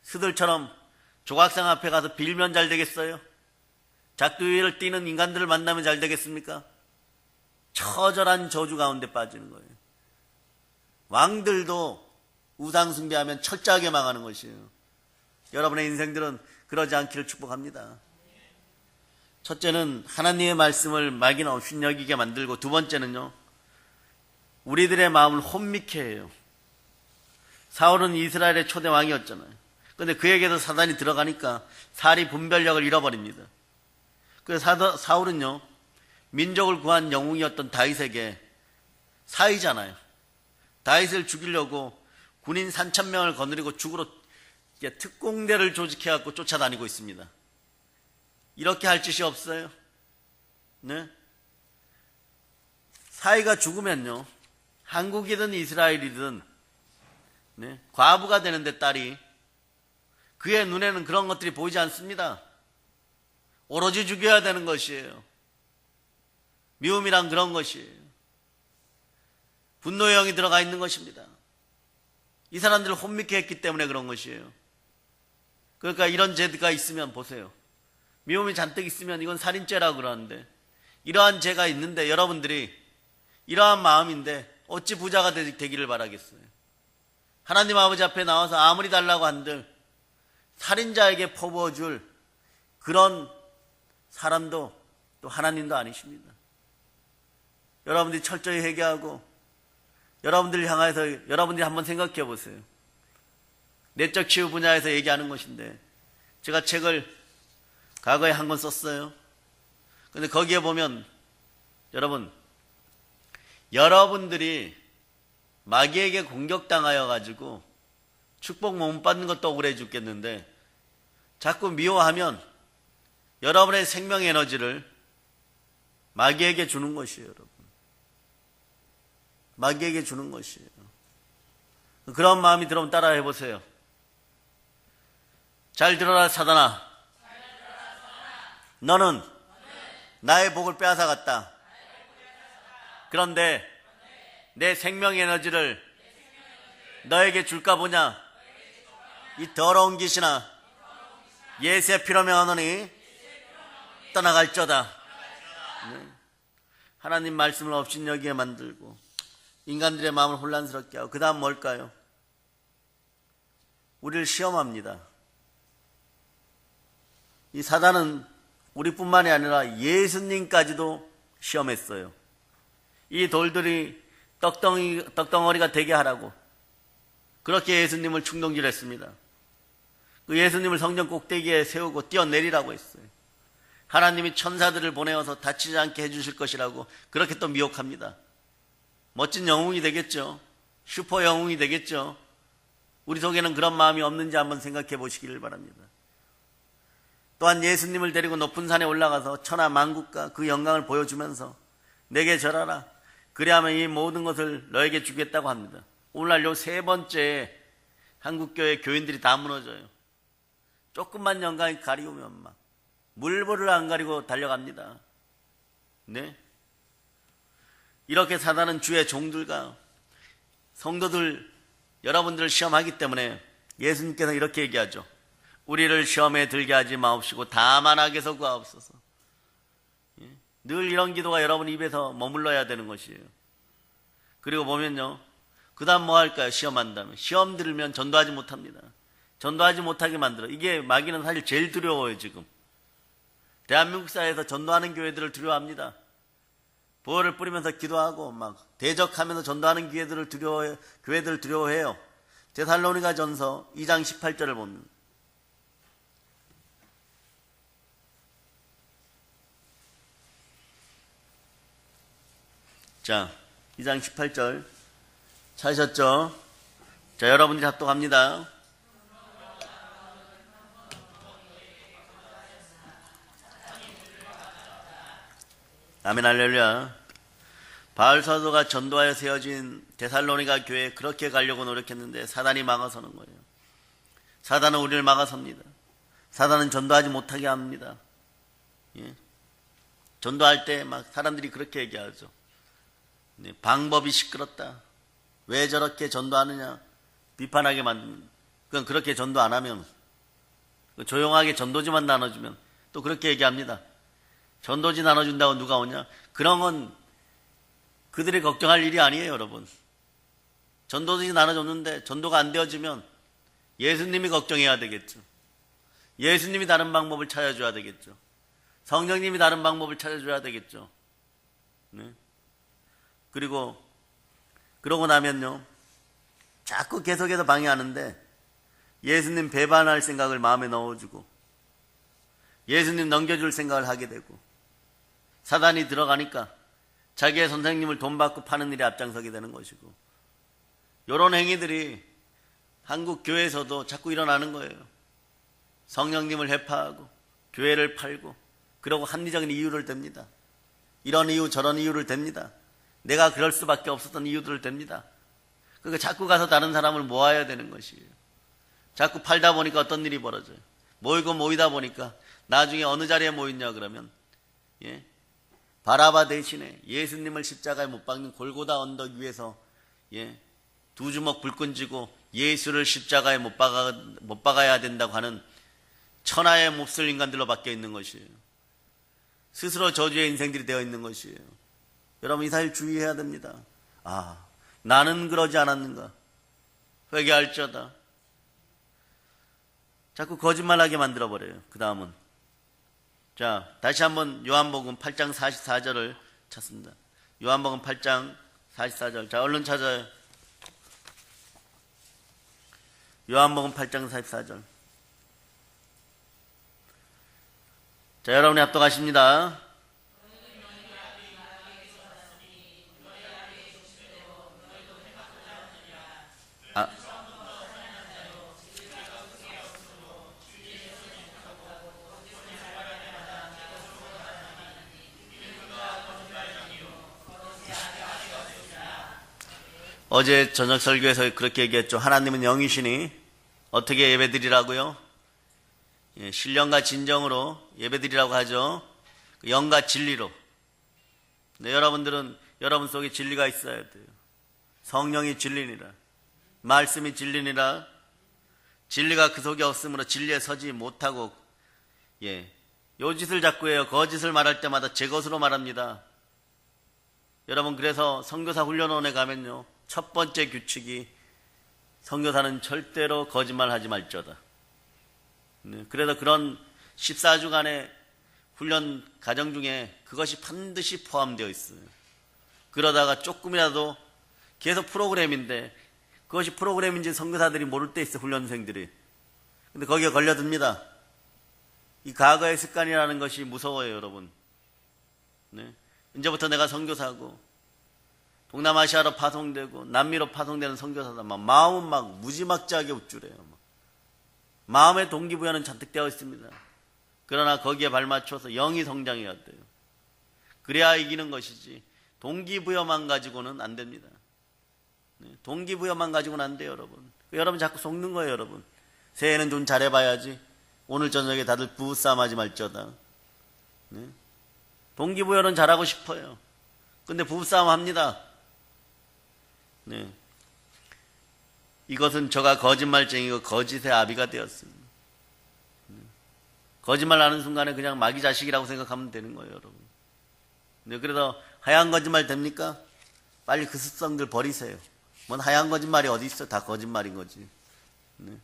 스들처럼 조각상 앞에 가서 빌면 잘 되겠어요? 작두 위를 뛰는 인간들을 만나면 잘 되겠습니까? 처절한 저주 가운데 빠지는 거예요. 왕들도 우상 숭배하면 철저하게 망하는 것이에요. 여러분의 인생들은 그러지 않기를 축복합니다. 첫째는 하나님의 말씀을 막인 없인 여기게 만들고, 두 번째는요, 우리들의 마음을 혼미케 해요. 사울은 이스라엘의 초대 왕이었잖아요. 그런데 그에게도 사단이 들어가니까 사리 분별력을 잃어버립니다. 그래서 사울은요, 민족을 구한 영웅이었던 다윗에게 사이잖아요. 다윗을 죽이려고 군인 3,000명을 거느리고 죽으러 특공대를 조직해갖고 쫓아다니고 있습니다. 이렇게 할 짓이 없어요. 네? 사이가 죽으면요, 한국이든 이스라엘이든 과부가 되는데 딸이, 그의 눈에는 그런 것들이 보이지 않습니다. 오로지 죽여야 되는 것이에요. 미움이란 그런 것이에요. 분노의 영이 들어가 있는 것입니다. 이 사람들을 혼미케 했기 때문에 그런 것이에요. 그러니까 이런 죄가 있으면 보세요. 미움이 잔뜩 있으면 이건 살인죄라고 그러는데, 이러한 죄가 있는데 여러분들이 이러한 마음인데 어찌 부자가 되기를 바라겠어요? 하나님 아버지 앞에 나와서 아무리 달라고 한들 살인자에게 퍼부어줄 그런 사람도 또 하나님도 아니십니다. 여러분들이 철저히 회개하고 여러분들을 향해서 여러분들이 한번 생각해 보세요. 내적 치유 분야에서 얘기하는 것인데, 제가 책을 과거에 한 권 썼어요. 근데 거기에 보면 여러분들이 마귀에게 공격당하여 가지고 축복 못 받는 것도 억울해 죽겠는데, 자꾸 미워하면 여러분의 생명 에너지를 마귀에게 주는 것이에요, 여러분. 마귀에게 주는 것이에요. 그런 마음이 들어오면 따라 해보세요. 잘 들어라, 사단아. 너는 나의 복을 빼앗아갔다. 그런데 내 생명 에너지를 너에게 줄까 보냐? 이 더러운 귀신아, 예수의 피로 명하노니 떠나갈저다. 하나님 말씀을 업신여기게 만들고 인간들의 마음을 혼란스럽게 하고, 그 다음 뭘까요? 우리를 시험합니다. 이 사단은 우리뿐만이 아니라 예수님까지도 시험했어요. 이 돌들이 떡덩어리가 되게 하라고 그렇게 예수님을 충동질했습니다. 그 예수님을 성전 꼭대기에 세우고 뛰어내리라고 했어요. 하나님이 천사들을 보내어서 다치지 않게 해주실 것이라고 그렇게 또 미혹합니다. 멋진 영웅이 되겠죠. 슈퍼 영웅이 되겠죠. 우리 속에는 그런 마음이 없는지 한번 생각해 보시기를 바랍니다. 또한 예수님을 데리고 높은 산에 올라가서 천하 만국과 그 영광을 보여주면서 내게 절하라, 그리하면 이 모든 것을 너에게 주겠다고 합니다. 오늘날 요 세 번째 한국교회 교인들이 다 무너져요. 조금만 영광이 가리우면 막 물보를 안 가리고 달려갑니다. 네? 이렇게 사단은 주의 종들과 성도들, 여러분들을 시험하기 때문에 예수님께서 이렇게 얘기하죠. 우리를 시험에 들게 하지 마옵시고 다만 악에서 구하옵소서. 늘 이런 기도가 여러분 입에서 머물러야 되는 것이에요. 그리고 보면요, 그 다음 뭐 할까요? 시험한다면. 시험 들면 전도하지 못합니다. 전도하지 못하게 만들어. 이게 마귀는 사실 제일 두려워요. 지금 대한민국 사회에서 전도하는 교회들을 두려워합니다. 보혈을 뿌리면서 기도하고 막 대적하면서 전도하는 교회들을 두려워해요. 데살로니가 전서 2장 18절을 보면, 자, 2장 18절 찾으셨죠? 자, 여러분들이 합독합니다. 아멘, 할렐루야. 바울 사도가 전도하여 세워진 데살로니가 교회에 그렇게 가려고 노력했는데 사단이 막아서는 거예요. 사단은 우리를 막아섭니다. 사단은 전도하지 못하게 합니다. 예? 전도할 때 막 사람들이 그렇게 얘기하죠. 네, 방법이 시끄럽다. 왜 저렇게 전도하느냐. 비판하게 만드는. 그건 그렇게 전도 안 하면, 조용하게 전도지만 나눠주면 또 그렇게 얘기합니다. 전도지 나눠준다고 누가 오냐? 그런 건 그들이 걱정할 일이 아니에요, 여러분. 전도지 나눠줬는데 전도가 안 되어지면 예수님이 걱정해야 되겠죠. 예수님이 다른 방법을 찾아줘야 되겠죠. 성령님이 다른 방법을 찾아줘야 되겠죠. 네? 그러고 나면요, 자꾸 계속해서 방해하는데 예수님 배반할 생각을 마음에 넣어주고 예수님 넘겨줄 생각을 하게 되고 사단이 들어가니까 자기의 선생님을 돈 받고 파는 일에 앞장서게 되는 것이고, 이런 행위들이 한국 교회에서도 자꾸 일어나는 거예요. 성령님을 해파하고 교회를 팔고 그러고 합리적인 이유를 댑니다. 이런 이유 저런 이유를 댑니다. 내가 그럴 수밖에 없었던 이유들을 댑니다. 그러니까 자꾸 가서 다른 사람을 모아야 되는 것이에요. 자꾸 팔다 보니까 어떤 일이 벌어져요. 모이다 보니까 나중에 어느 자리에 모였냐 그러면, 예? 바라바 대신에 예수님을 십자가에 못 박는 골고다 언덕 위에서, 예? 두 주먹 불끈 쥐고 예수를 십자가에 못 박아야 된다고 하는 천하의 몹쓸 인간들로 바뀌어 있는 것이에요. 스스로 저주의 인생들이 되어 있는 것이에요. 여러분, 이 사실 주의해야 됩니다. 아, 나는 그러지 않았는가? 회개할지어다. 자꾸 거짓말하게 만들어버려요. 그 다음은, 자, 다시 한번 요한복음 8장 44절을 찾습니다. 요한복음 8장 44절. 자, 얼른 찾아요. 요한복음 8장 44절. 자, 여러분이 합독하십니다. 어제 저녁 설교에서 그렇게 얘기했죠. 하나님은 영이시니 어떻게 예배드리라고요? 예, 신령과 진정으로 예배드리라고 하죠. 영과 진리로. 네, 여러분들은 여러분 속에 진리가 있어야 돼요. 성령이 진리니라. 말씀이 진리니라. 진리가 그 속에 없으므로 진리에 서지 못하고, 예, 요 짓을 자꾸 해요. 거짓을 말할 때마다 제 것으로 말합니다. 여러분, 그래서 선교사 훈련원에 가면요, 첫 번째 규칙이 선교사는 절대로 거짓말하지 말지어다. 네, 그래서 그런 14주간의 훈련 과정 중에 그것이 반드시 포함되어 있어요. 그러다가 조금이라도 계속 프로그램인데 그것이 프로그램인지 선교사들이 모를 때 있어요. 훈련생들이. 근데 거기에 걸려듭니다. 이 과거의 습관이라는 것이 무서워요, 여러분. 네, 이제부터 내가 선교사고 동남아시아로 파송되고 남미로 파송되는 선교사다. 마음은 막 무지막지하게 우쭐해요. 마음의 동기부여는 잔뜩 되어 있습니다. 그러나 거기에 발맞춰서 영이 성장해야 돼요. 그래야 이기는 것이지 동기부여만 가지고는 안 됩니다. 네, 동기부여만 가지고는 안 돼요, 여러분. 여러분 자꾸 속는 거예요, 여러분. 새해는 좀 잘해봐야지. 오늘 저녁에 다들 부부싸움 하지 말지어다. 네? 동기부여는 잘하고 싶어요. 근데 부부싸움 합니다. 네. 이것은 저가 거짓말쟁이고 거짓의 아비가 되었습니다. 거짓말 하는 순간에 그냥 마귀 자식이라고 생각하면 되는 거예요, 여러분. 네, 그래서 하얀 거짓말 됩니까? 빨리 그 습성들 버리세요. 뭔 하얀 거짓말이 어디 있어? 다 거짓말인 거지. 네.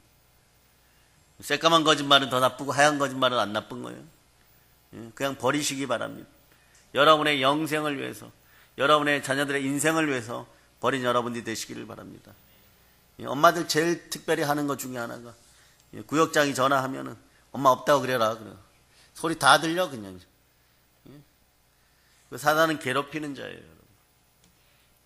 새까만 거짓말은 더 나쁘고 하얀 거짓말은 안 나쁜 거예요. 네, 그냥 버리시기 바랍니다. 여러분의 영생을 위해서, 여러분의 자녀들의 인생을 위해서 버린 여러분들이 되시기를 바랍니다. 엄마들 제일 특별히 하는 것 중에 하나가, 구역장이 전화하면은 엄마 없다고 그래라. 그래. 소리 다 들려 그냥. 사단은 괴롭히는 자예요, 여러분.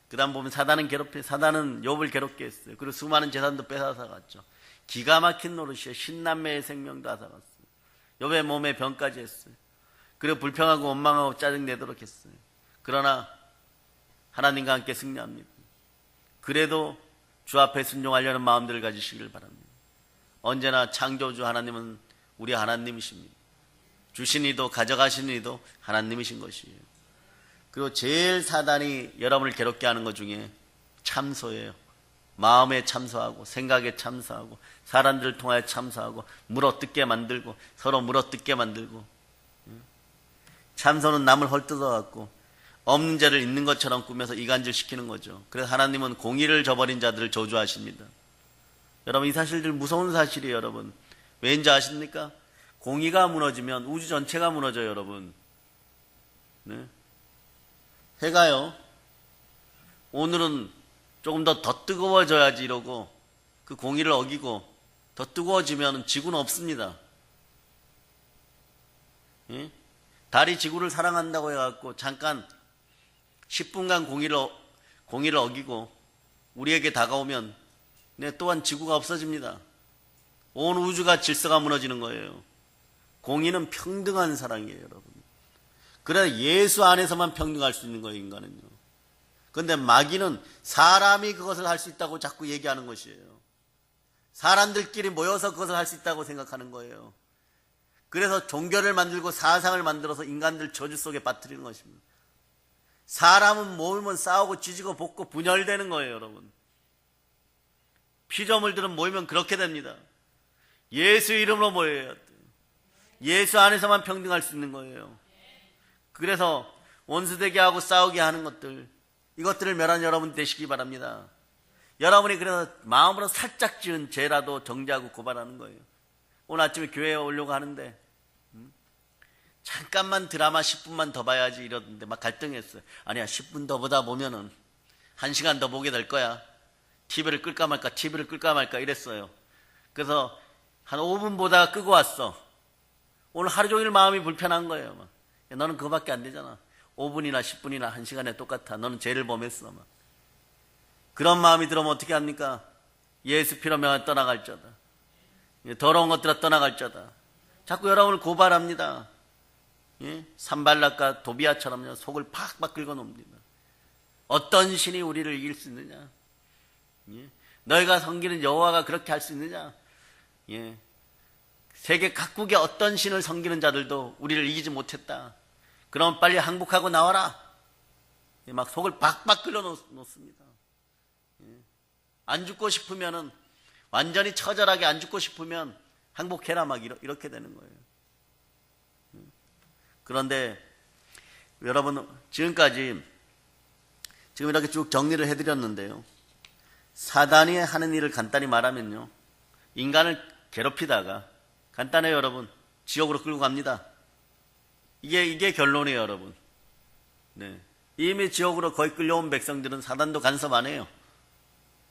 그 다음 보면 사단은 욥을 괴롭게 했어요. 그리고 수많은 재산도 뺏어서 갔죠. 기가 막힌 노릇이에요. 신남매의 생명도 앗아갔어요. 욥의 몸에 병까지 했어요. 그리고 불평하고 원망하고 짜증내도록 했어요. 그러나 하나님과 함께 승리합니다. 그래도 주 앞에 순종하려는 마음들을 가지시길 바랍니다. 언제나 창조주 하나님은 우리 하나님이십니다. 주신 이도 가져가신 이도 하나님이신 것이에요. 그리고 제일 사단이 여러분을 괴롭게 하는 것 중에 참소예요. 마음에 참소하고 생각에 참소하고 사람들을 통하여 참소하고 물어뜯게 만들고 서로 물어뜯게 만들고, 참소는 남을 헐뜯어갖고 없는 죄를 있는 것처럼 꾸며서 이간질시키는 거죠. 그래서 하나님은 공의를 저버린 자들을 저주하십니다. 여러분, 이 사실들 무서운 사실이에요. 여러분, 왜인지 아십니까? 공의가 무너지면 우주 전체가 무너져요. 여러분, 네? 해가요, 오늘은 조금 더 뜨거워져야지 이러고 그 공의를 어기고 더 뜨거워지면 지구는 없습니다. 예? 달이 지구를 사랑한다고 해갖고 잠깐 10분간 공의를 어기고 우리에게 다가오면 또한 지구가 없어집니다. 온 우주가 질서가 무너지는 거예요. 공의는 평등한 사랑이에요, 여러분. 그래야 예수 안에서만 평등할 수 있는 거예요, 인간은요. 그런데 마귀는 사람이 그것을 할 수 있다고 자꾸 얘기하는 것이에요. 사람들끼리 모여서 그것을 할 수 있다고 생각하는 거예요. 그래서 종교를 만들고 사상을 만들어서 인간들 저주 속에 빠뜨리는 것입니다. 사람은 모이면 싸우고 찢고 볶고 분열되는 거예요, 여러분. 피조물들은 모이면 그렇게 됩니다. 예수 이름으로 모여야 돼요. 예수 안에서만 평등할 수 있는 거예요. 그래서 원수되게 하고 싸우게 하는 것들, 이것들을 멸한 여러분 되시기 바랍니다. 여러분이 그래서 마음으로 살짝 지은 죄라도 정죄하고 고발하는 거예요. 오늘 아침에 교회에 오려고 하는데 잠깐만 드라마 10분만 더 봐야지 이러던데 막 갈등했어요. 아니야, 10분 더 보다 보면은 1시간 더 보게 될 거야. TV를 끌까 말까 이랬어요. 그래서 한 5분 보다가 끄고 왔어. 오늘 하루 종일 마음이 불편한 거예요. 막. 너는 그거밖에 안 되잖아. 5분이나 10분이나 1시간에 똑같아. 너는 죄를 범했어. 막. 그런 마음이 들어오면 어떻게 합니까? 예수 피로 명하여 떠나갈 자다. 더러운 것들아 떠나갈 자다. 자꾸 여러분을 고발합니다. 예? 산발락과 도비아처럼요, 속을 팍팍 긁어놓습니다. 어떤 신이 우리를 이길 수 있느냐? 예? 너희가 섬기는 여호와가 그렇게 할 수 있느냐? 예? 세계 각국의 어떤 신을 섬기는 자들도 우리를 이기지 못했다. 그럼 빨리 항복하고 나와라. 예? 막 속을 팍팍 긁어놓습니다. 예? 안 죽고 싶으면은, 완전히 처절하게 안 죽고 싶으면 항복해라. 막 이렇게 되는 거예요. 그런데 여러분, 지금까지 지금 이렇게 쭉 정리를 해드렸는데요, 사단이 하는 일을 간단히 말하면요, 인간을 괴롭히다가 간단해요, 여러분, 지옥으로 끌고 갑니다. 이게 결론이에요, 여러분. 네. 이미 지옥으로 거의 끌려온 백성들은 사단도 간섭 안 해요.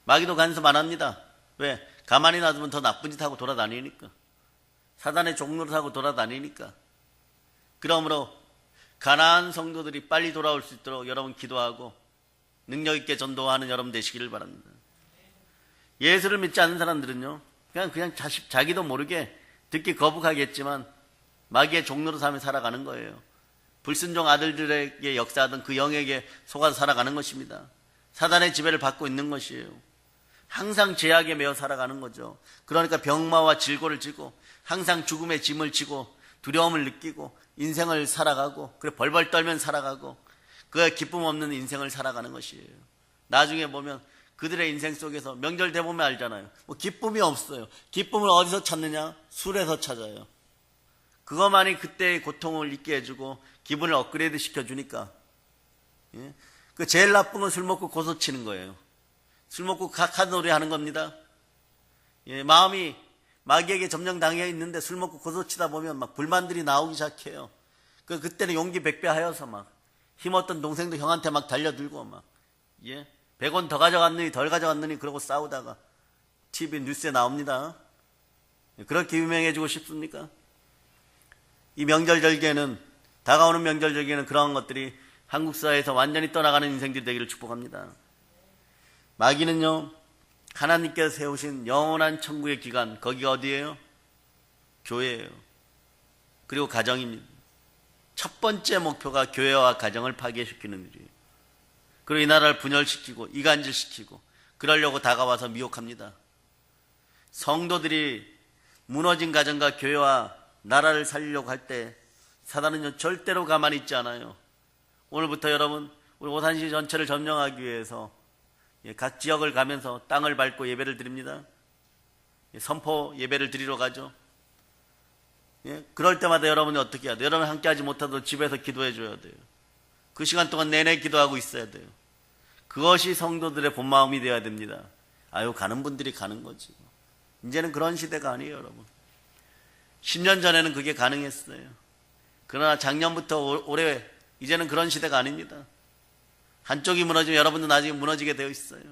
마귀도 간섭 안 합니다. 왜? 가만히 놔두면 더 나쁜 짓 하고 돌아다니니까. 사단의 종로를 하고 돌아다니니까. 그러므로 가나안 성도들이 빨리 돌아올 수 있도록 여러분 기도하고 능력 있게 전도하는 여러분 되시기를 바랍니다. 예수를 믿지 않는 사람들은요, 그냥 자기도 모르게 듣기 거북하겠지만 마귀의 종로로 삼아 살아가는 거예요. 불순종 아들들에게 역사하던 그 영에게 속아서 살아가는 것입니다. 사단의 지배를 받고 있는 것이에요. 항상 죄악에 매여 살아가는 거죠. 그러니까 병마와 질고를 지고 항상 죽음의 짐을 지고 두려움을 느끼고 인생을 살아가고, 그래 벌벌 떨면 살아가고, 그 기쁨 없는 인생을 살아가는 것이에요. 나중에 보면 그들의 인생 속에서 명절 되보면 알잖아요. 뭐 기쁨이 없어요. 기쁨을 어디서 찾느냐? 술에서 찾아요. 그것만이 그때의 고통을 잊게 해주고 기분을 업그레이드 시켜주니까. 예? 그 제일 나쁜 건 술 먹고 고소 치는 거예요. 술 먹고 카드놀이 하는 겁니다. 예, 마음이 마귀에게 점령당해 있는데 술 먹고 고소치다 보면 막 불만들이 나오기 시작해요. 그때는 용기 백배하여서 막 힘없던 동생도 형한테 막 달려들고 막, 예, 100원 더 가져갔느니 덜 가져갔느니 그러고 싸우다가 TV 뉴스에 나옵니다. 그렇게 유명해지고 싶습니까? 이 명절절기에는, 다가오는 명절절기에는 그러한 것들이 한국 사회에서 완전히 떠나가는 인생들이 되기를 축복합니다. 마귀는요, 하나님께서 세우신 영원한 천국의 기간, 거기가 어디예요? 교회예요. 그리고 가정입니다. 첫 번째 목표가 교회와 가정을 파괴시키는 일이에요. 그리고 이 나라를 분열시키고 이간질시키고 그러려고 다가와서 미혹합니다. 성도들이 무너진 가정과 교회와 나라를 살리려고 할 때 사단은 절대로 가만히 있지 않아요. 오늘부터 여러분 우리 오산시 전체를 점령하기 위해서 각 지역을 가면서 땅을 밟고 예배를 드립니다. 선포 예배를 드리러 가죠. 그럴 때마다 여러분이 어떻게 해야 돼요? 여러분 함께하지 못하도 집에서 기도해 줘야 돼요. 그 시간 동안 내내 기도하고 있어야 돼요. 그것이 성도들의 본 마음이 되어야 됩니다. 아유, 가는 분들이 가는 거지. 이제는 그런 시대가 아니에요, 여러분. 10년 전에는 그게 가능했어요. 그러나 작년부터 올해 이제는 그런 시대가 아닙니다. 한쪽이 무너지면 여러분도 나중에 무너지게 되어 있어요.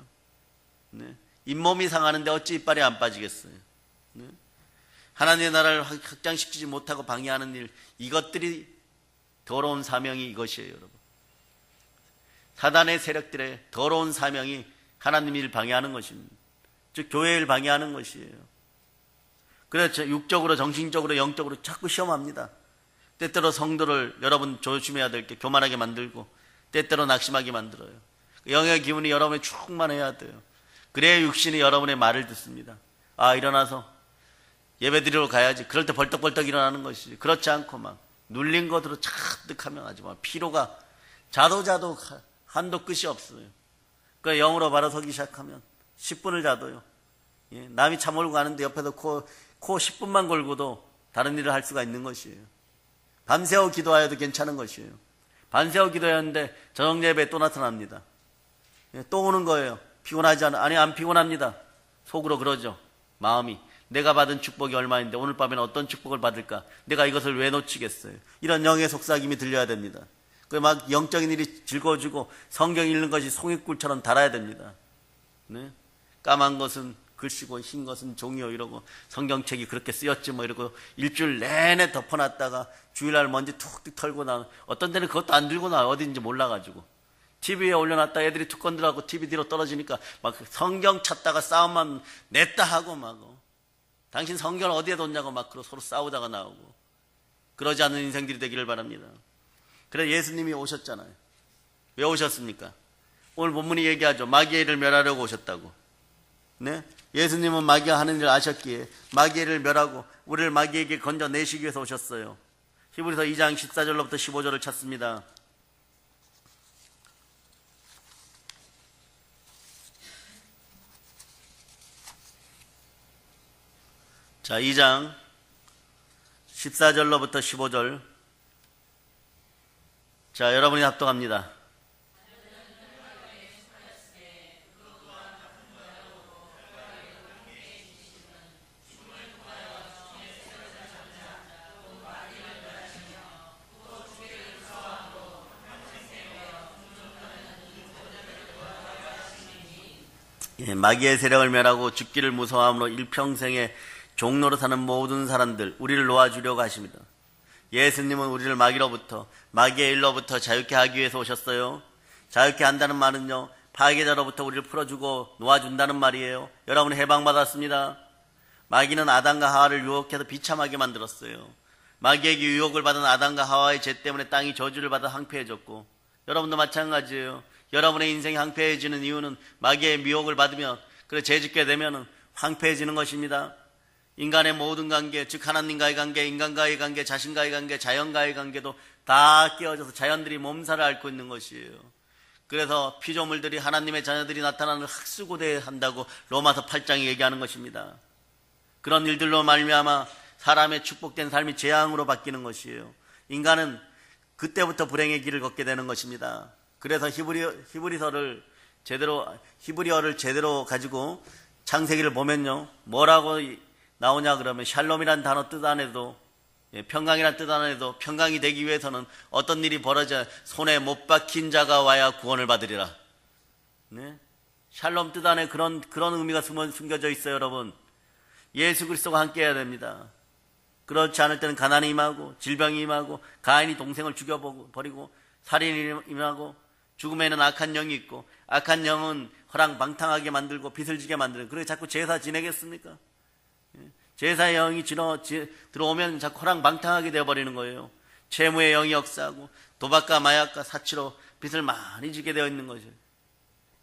네. 잇몸이 상하는데 어찌 이빨이 안 빠지겠어요. 네. 하나님의 나라를 확장시키지 못하고 방해하는 일, 이것들이 더러운 사명이 이것이에요, 여러분. 사단의 세력들의 더러운 사명이 하나님 일 방해하는 것입니다. 즉 교회 일 방해하는 것이에요. 그래서 육적으로 정신적으로 영적으로 자꾸 시험합니다. 때때로 성도를 여러분 조심해야 될 게 교만하게 만들고 때때로 낙심하게 만들어요. 영의 기운이 여러분에 충만해야 돼요. 그래야 육신이 여러분의 말을 듣습니다. 아, 일어나서 예배드리러 가야지. 그럴 때 벌떡벌떡 일어나는 것이지. 그렇지 않고 막 눌린 것으로 차득하면 하지 마. 피로가 자도 한도 끝이 없어요. 그러니까 영으로 바로 서기 시작하면 10분을 자도요. 남이 차 몰고 가는데 옆에서 코 10분만 걸고도 다른 일을 할 수가 있는 것이에요. 밤새워 기도하여도 괜찮은 것이에요. 밤새워 기도했는데 저녁 예배에 또 나타납니다. 또 오는 거예요. 피곤하지 않아? 아니, 안 피곤합니다. 속으로 그러죠. 마음이. 내가 받은 축복이 얼마인데 오늘 밤에는 어떤 축복을 받을까? 내가 이것을 왜 놓치겠어요? 이런 영의 속삭임이 들려야 됩니다. 막 영적인 일이 즐거워지고 성경 읽는 것이 송이꿀처럼 달아야 됩니다. 네? 까만 것은 글씨고 흰 것은 종이요 이러고 성경책이 그렇게 쓰였지 뭐 이러고 일주일 내내 덮어놨다가 주일날 먼지 툭툭 털고 나 어떤 데는 그것도 안 들고 나 어딘지 몰라가지고 TV에 올려놨다 애들이 툭 건드려갖고 TV 뒤로 떨어지니까 막 성경 찾다가 싸움만 냈다 하고 막 당신 성경을 어디에 뒀냐고 막 서로 싸우다가 나오고 그러지 않는 인생들이 되기를 바랍니다. 그래서 예수님이 오셨잖아요. 왜 오셨습니까? 오늘 본문이 얘기하죠. 마귀의 일을 멸하려고 오셨다고. 네? 예수님은 마귀가 하는 일을 아셨기에 마귀의 일을 멸하고 우리를 마귀에게 건져내시기 위해서 오셨어요. 히브리서 2장 14절로부터 15절을 찾습니다. 자, 2장 14절로부터 15절. 자, 여러분이 합독합니다. 마귀의 세력을 멸하고 죽기를 무서워함으로 일평생에 종로로 사는 모든 사람들 우리를 놓아주려고 하십니다. 예수님은 우리를 마귀로부터 마귀의 일로부터 자유케 하기 위해서 오셨어요. 자유케 한다는 말은요 파괴자로부터 우리를 풀어주고 놓아준다는 말이에요. 여러분 해방받았습니다. 마귀는 아담과 하와를 유혹해서 비참하게 만들었어요. 마귀에게 유혹을 받은 아담과 하와의 죄 때문에 땅이 저주를 받아 황폐해졌고 여러분도 마찬가지예요. 여러분의 인생이 황폐해지는 이유는 마귀의 미혹을 받으면 그래 죄짓게 되면 황폐해지는 것입니다. 인간의 모든 관계, 즉 하나님과의 관계, 인간과의 관계, 자신과의 관계, 자연과의 관계도 다 깨어져서 자연들이 몸살을 앓고 있는 것이에요. 그래서 피조물들이 하나님의 자녀들이 나타나는 흙수고대한다고 로마서 8장이 얘기하는 것입니다. 그런 일들로 말미암아 사람의 축복된 삶이 재앙으로 바뀌는 것이에요. 인간은 그때부터 불행의 길을 걷게 되는 것입니다. 그래서 히브리어를 제대로 가지고 창세기를 보면요 뭐라고 나오냐 그러면 샬롬이란 단어 뜻 안에도 평강이란 뜻 안에도 평강이 되기 위해서는 어떤 일이 벌어져야 손에 못 박힌 자가 와야 구원을 받으리라. 네? 샬롬 뜻 안에 그런 의미가 숨겨져 있어요. 여러분 예수 그리스도가 함께 해야 됩니다. 그렇지 않을 때는 가난이 임하고 질병이 임하고 가인이 동생을 죽여버리고 살인이 임하고 죽음에는 악한 영이 있고 악한 영은 허랑방탕하게 만들고 빚을 지게 만들고 그래 자꾸 제사 지내겠습니까? 제사의 영이 들어오면 자꾸 허랑방탕하게 되어버리는 거예요. 채무의 영이 역사하고 도박과 마약과 사치로 빚을 많이 지게 되어 있는 거죠.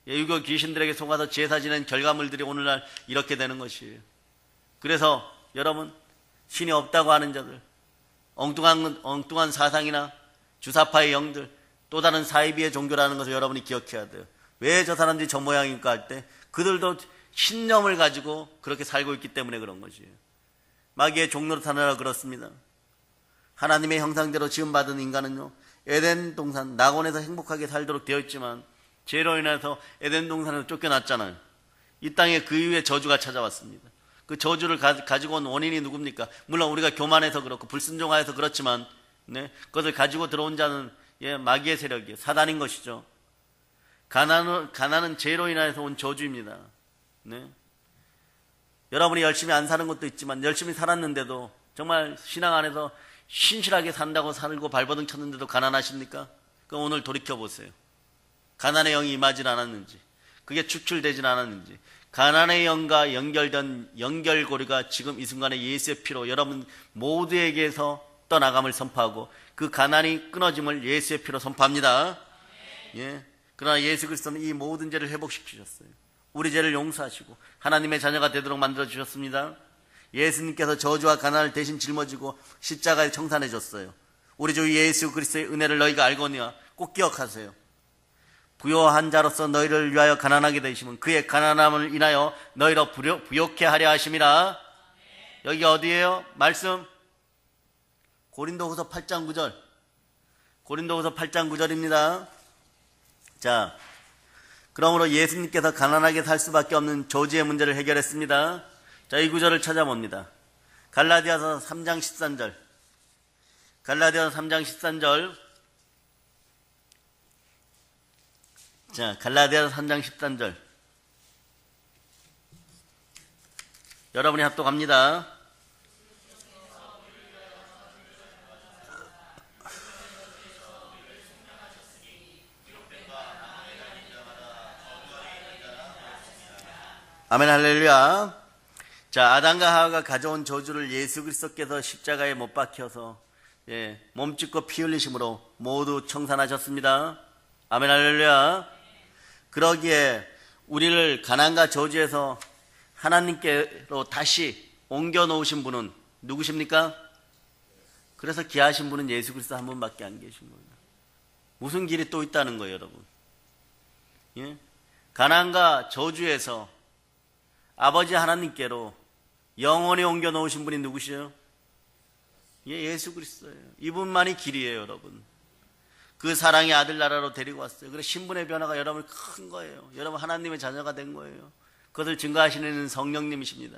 유교 귀신들에게 속아서 제사 지낸 결과물들이 오늘날 이렇게 되는 것이에요. 그래서 여러분 신이 없다고 하는 자들 엉뚱한 사상이나 주사파의 영들, 또 다른 사이비의 종교라는 것을 여러분이 기억해야 돼요. 왜 저 사람들이 저 모양일까 할 때 그들도 신념을 가지고 그렇게 살고 있기 때문에 그런 것이에요. 마귀의 종로로 타느라 그렇습니다. 하나님의 형상대로 지음받은 인간은요, 에덴 동산 낙원에서 행복하게 살도록 되어 있지만 죄로 인해서 에덴 동산에서 쫓겨났잖아요. 이 땅에 그 이후에 저주가 찾아왔습니다. 그 저주를 가지고 온 원인이 누굽니까? 물론 우리가 교만해서 그렇고 불순종하여서 그렇지만 그것을 가지고 들어온 자는 마귀의 세력이에요. 사단인 것이죠. 가난은 죄로 인해서 온 저주입니다. 여러분이 열심히 안 사는 것도 있지만 열심히 살았는데도 정말 신앙 안에서 신실하게 산다고 살고 발버둥 쳤는데도 가난하십니까? 그럼 오늘 돌이켜보세요. 가난의 영이 임하진 않았는지, 그게 축출되진 않았는지, 가난의 영과 연결된 연결고리가 지금 이 순간에 예수의 피로 여러분 모두에게서 떠나감을 선포하고 그 가난이 끊어짐을 예수의 피로 선포합니다. 그러나 예수 그리스도는 이 모든 죄를 회복시키셨어요. 우리 죄를 용서하시고 하나님의 자녀가 되도록 만들어주셨습니다. 예수님께서 저주와 가난을 대신 짊어지고 십자가에 청산해 줬어요. 우리 주 예수 그리스도의 은혜를 너희가 알거니와 꼭 기억하세요. 부요한 자로서 너희를 위하여 가난하게 되시면 그의 가난함을 인하여 너희로 부욕해 하려 하심이라. 여기가 어디예요? 말씀 고린도후서 8장 9절. 고린도후서 8장 9절입니다. 자, 그러므로 예수님께서 가난하게 살 수밖에 없는 저주의 문제를 해결했습니다. 자, 이 구절을 찾아봅니다. 갈라디아서 3장 13절. 갈라디아서 3장 13절. 자, 갈라디아서 3장 13절. 여러분이 합독합니다. 아멘, 할렐루야. 자, 아담과 하와가 가져온 저주를 예수 그리스도께서 십자가에 못 박혀서 몸짓고 피 흘리심으로 모두 청산하셨습니다. 아멘, 할렐루야. 그러기에 우리를 가난과 저주에서 하나님께로 다시 옮겨 놓으신 분은 누구십니까? 그래서 귀하신 분은 예수 그리스도 한 분밖에 안 계신 거예요. 무슨 길이 또 있다는 거예요, 여러분? 가난과 저주에서 아버지 하나님께로 영원히 옮겨 놓으신 분이 누구시죠? 예수 그리스도예요. 이분만이 길이에요, 여러분. 그 사랑의 아들 나라로 데리고 왔어요. 그래서 신분의 변화가 여러분 큰 거예요. 여러분 하나님의 자녀가 된 거예요. 그것을 증거하시는 성령님이십니다.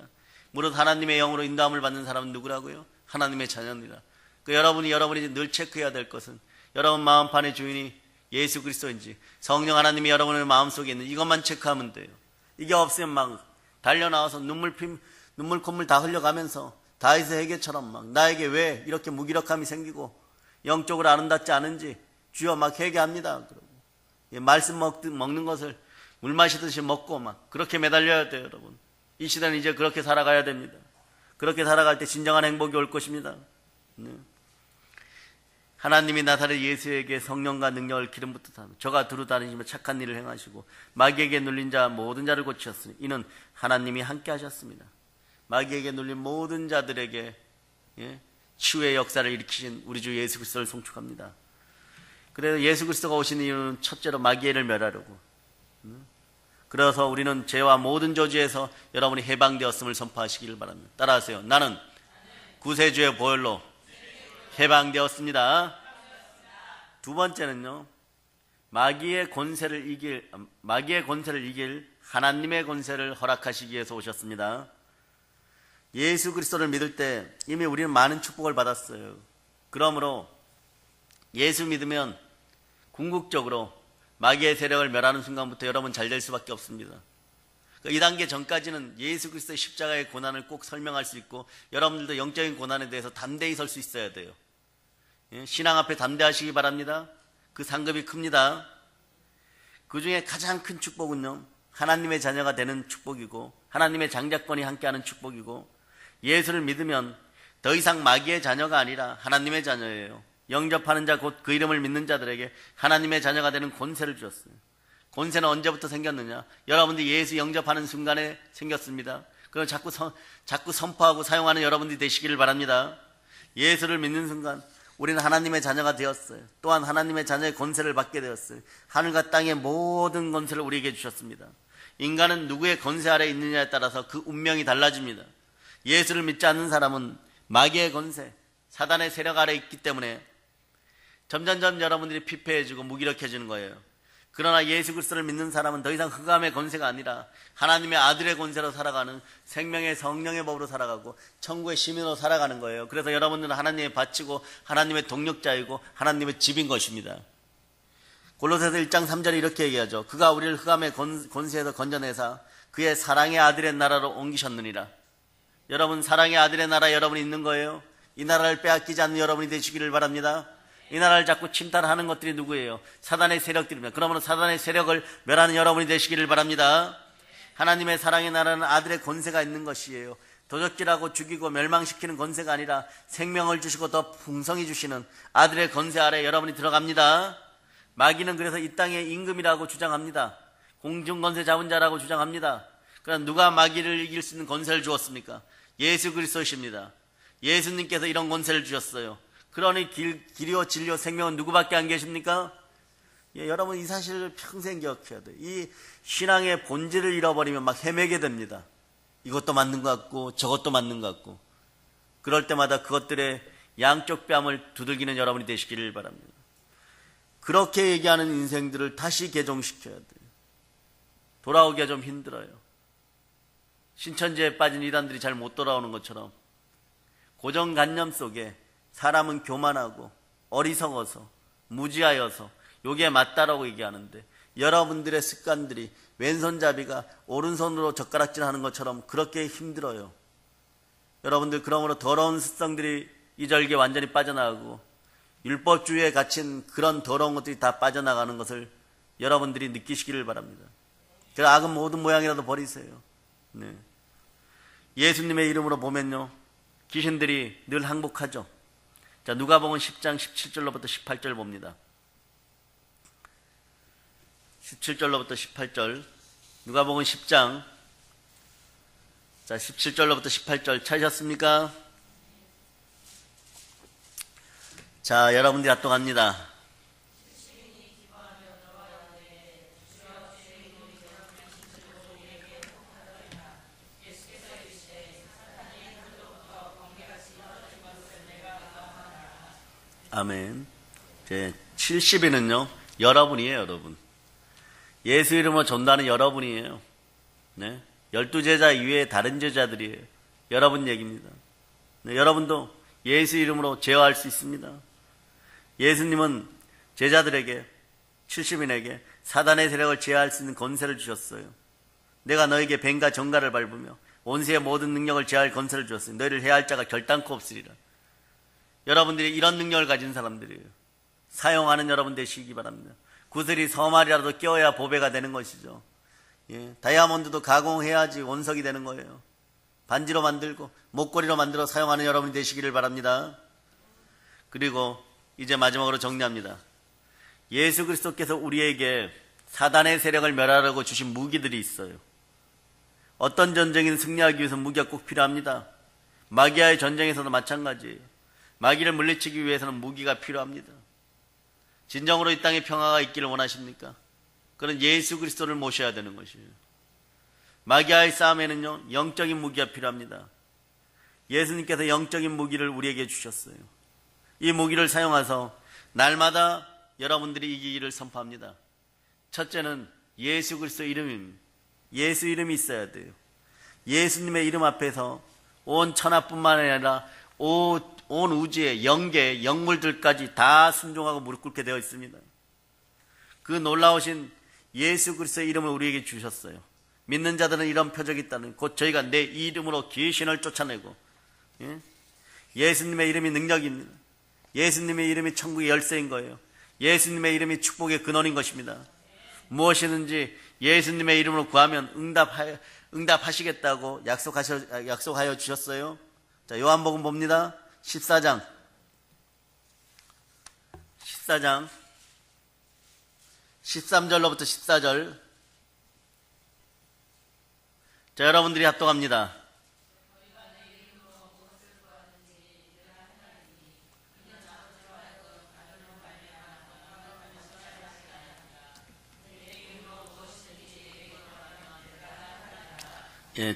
무릇 하나님의 영으로 인도함을 받는 사람은 누구라고요? 하나님의 자녀입니다. 여러분이 늘 체크해야 될 것은 여러분 마음판의 주인이 예수 그리스도인지 성령 하나님이 여러분의 마음속에 있는 이것만 체크하면 돼요. 이게 없으면 막 달려나와서 눈물 콧물 다 흘려가면서 다윗의 회개처럼 막 나에게 왜 이렇게 무기력함이 생기고 영적으로 아름답지 않은지 주여 막 회개합니다. 그러고 말씀 먹는 것을 물 마시듯이 먹고 막 그렇게 매달려야 돼요, 여러분. 이 시대는 이제 그렇게 살아가야 됩니다. 그렇게 살아갈 때 진정한 행복이 올 것입니다. 하나님이 나사렛 예수에게 성령과 능력을 기름 붓듯하며 저가 두루 다니시며 착한 일을 행하시고 마귀에게 눌린 자 모든 자를 고치셨으니 이는 하나님이 함께 하셨습니다. 마귀에게 눌린 모든 자들에게 치유의 역사를 일으키신 우리 주 예수 그리스도를 송축합니다. 그래서 예수 그리스도가 오신 이유는 첫째로 마귀를 멸하려고. 그래서 우리는 죄와 모든 저주에서 여러분이 해방되었음을 선포하시기를 바랍니다. 따라하세요. 나는 구세주의 보혈로 해방되었습니다. 두 번째는요, 마귀의 권세를 이길 하나님의 권세를 허락하시기 위해서 오셨습니다. 예수 그리스도를 믿을 때 이미 우리는 많은 축복을 받았어요. 그러므로 예수 믿으면 궁극적으로 마귀의 세력을 멸하는 순간부터 여러분 잘 될 수밖에 없습니다. 이 단계 전까지는 예수 그리스도의 십자가의 고난을 꼭 설명할 수 있고 여러분들도 영적인 고난에 대해서 담대히 설 수 있어야 돼요. 신앙 앞에 담대하시기 바랍니다. 그 상급이 큽니다. 그 중에 가장 큰 축복은요, 하나님의 자녀가 되는 축복이고 하나님의 장자권이 함께하는 축복이고 예수를 믿으면 더 이상 마귀의 자녀가 아니라 하나님의 자녀예요. 영접하는 자 곧 그 이름을 믿는 자들에게 하나님의 자녀가 되는 권세를 주셨어요. 권세는 언제부터 생겼느냐? 여러분들이 예수 영접하는 순간에 생겼습니다. 그럼 자꾸 선포하고 사용하는 여러분들이 되시기를 바랍니다. 예수를 믿는 순간 우리는 하나님의 자녀가 되었어요. 또한 하나님의 자녀의 권세를 받게 되었어요. 하늘과 땅의 모든 권세를 우리에게 주셨습니다. 인간은 누구의 권세 아래 있느냐에 따라서 그 운명이 달라집니다. 예수를 믿지 않는 사람은 마귀의 권세, 사단의 세력 아래 있기 때문에 점점점 여러분들이 피폐해지고 무기력해지는 거예요. 그러나 예수 그리스도를 믿는 사람은 더 이상 흑암의 권세가 아니라 하나님의 아들의 권세로 살아가는 생명의 성령의 법으로 살아가고 천국의 시민으로 살아가는 거예요. 그래서 여러분들은 하나님의 바치고 하나님의 동력자이고 하나님의 집인 것입니다. 골로새서 1장 3절에 이렇게 얘기하죠. 그가 우리를 흑암의 권세에서 건져내사 그의 사랑의 아들의 나라로 옮기셨느니라. 여러분, 사랑의 아들의 나라에 여러분이 있는 거예요. 이 나라를 빼앗기지 않는 여러분이 되시기를 바랍니다. 이 나라를 자꾸 침탈하는 것들이 누구예요? 사단의 세력들입니다. 그러므로 사단의 세력을 멸하는 여러분이 되시기를 바랍니다. 하나님의 사랑의 나라는 아들의 권세가 있는 것이에요. 도적질하고 죽이고 멸망시키는 권세가 아니라 생명을 주시고 더 풍성히 주시는 아들의 권세 아래 여러분이 들어갑니다. 마귀는 그래서 이 땅의 임금이라고 주장합니다. 공중권세 잡은 자라고 주장합니다. 그러나 누가 마귀를 이길 수 있는 권세를 주었습니까? 예수 그리스도십니다. 예수님께서 이런 권세를 주셨어요. 그러니 길이요 진리요 생명은 누구밖에 안 계십니까? 여러분, 이 사실을 평생 기억해야 돼요. 이 신앙의 본질을 잃어버리면 막 헤매게 됩니다. 이것도 맞는 것 같고 저것도 맞는 것 같고, 그럴 때마다 그것들의 양쪽 뺨을 두들기는 여러분이 되시기를 바랍니다. 그렇게 얘기하는 인생들을 다시 개종시켜야 돼요. 돌아오기가 좀 힘들어요. 신천지에 빠진 이단들이 잘 못 돌아오는 것처럼 고정관념 속에 사람은 교만하고 어리석어서 무지하여서 요게 맞다라고 얘기하는데, 여러분들의 습관들이 왼손잡이가 오른손으로 젓가락질하는 것처럼 그렇게 힘들어요. 여러분들, 그러므로 더러운 습성들이 이 절기에 완전히 빠져나가고 율법주의에 갇힌 그런 더러운 것들이 다 빠져나가는 것을 여러분들이 느끼시기를 바랍니다. 그 악은 모든 모양이라도 버리세요. 네. 예수님의 이름으로 보면요, 귀신들이 늘 항복하죠. 자, 누가복음 10장 17절로부터 18절 봅니다. 17절로부터 18절, 누가복음 10장, 자, 17절로부터 18절 찾으셨습니까? 자, 여러분들이 합동합니다. 아멘. 제 70위는요, 여러분이에요, 여러분. 예수 이름으로 전도하는 여러분이에요. 네? 12제자 이외에 다른 제자들이에요. 여러분 얘기입니다. 네, 여러분도 예수 이름으로 제어할 수 있습니다. 예수님은 제자들에게, 70인에게 사단의 세력을 제어할 수 있는 권세를 주셨어요. 내가 너에게 뱀과 정갈을 밟으며 온세의 모든 능력을 제어할 권세를 주었으니 너희를 해할 자가 결단코 없으리라. 여러분들이 이런 능력을 가진 사람들이에요. 사용하는 여러분 되시기 바랍니다. 구슬이 서말이라도 끼워야 보배가 되는 것이죠. 예, 다이아몬드도 가공해야지 원석이 되는 거예요. 반지로 만들고 목걸이로 만들어 사용하는 여러분이 되시기를 바랍니다. 그리고 이제 마지막으로 정리합니다. 예수 그리스도께서 우리에게 사단의 세력을 멸하려고 주신 무기들이 있어요. 어떤 전쟁이든 승리하기 위해서 무기가 꼭 필요합니다. 마귀와의 전쟁에서도 마찬가지예요. 마귀를 물리치기 위해서는 무기가 필요합니다. 진정으로 이 땅에 평화가 있기를 원하십니까? 그런 예수 그리스도를 모셔야 되는 것이에요. 마귀와의 싸움에는요, 영적인 무기가 필요합니다. 예수님께서 영적인 무기를 우리에게 주셨어요. 이 무기를 사용해서 날마다 여러분들이 이기기를 선포합니다. 첫째는 예수 그리스도 이름입니다. 예수 이름이 있어야 돼요. 예수님의 이름 앞에서 온 천하뿐만 아니라 온 우주의 영계, 영물들까지 다 순종하고 무릎 꿇게 되어 있습니다. 그 놀라우신 예수 그리스도의 이름을 우리에게 주셨어요. 믿는 자들은 이런 표적이 있다는, 곧 저희가 내 이름으로 귀신을 쫓아내고, 예? 예수님의 이름이 능력입니다. 예수님의 이름이 천국의 열쇠인 거예요. 예수님의 이름이 축복의 근원인 것입니다. 무엇이든지 예수님의 이름으로 구하면 응답하시겠다고 약속하여 주셨어요. 자, 요한복음 봅니다. 14장 13절로부터 14절. 자, 여러분들이 합동합니다.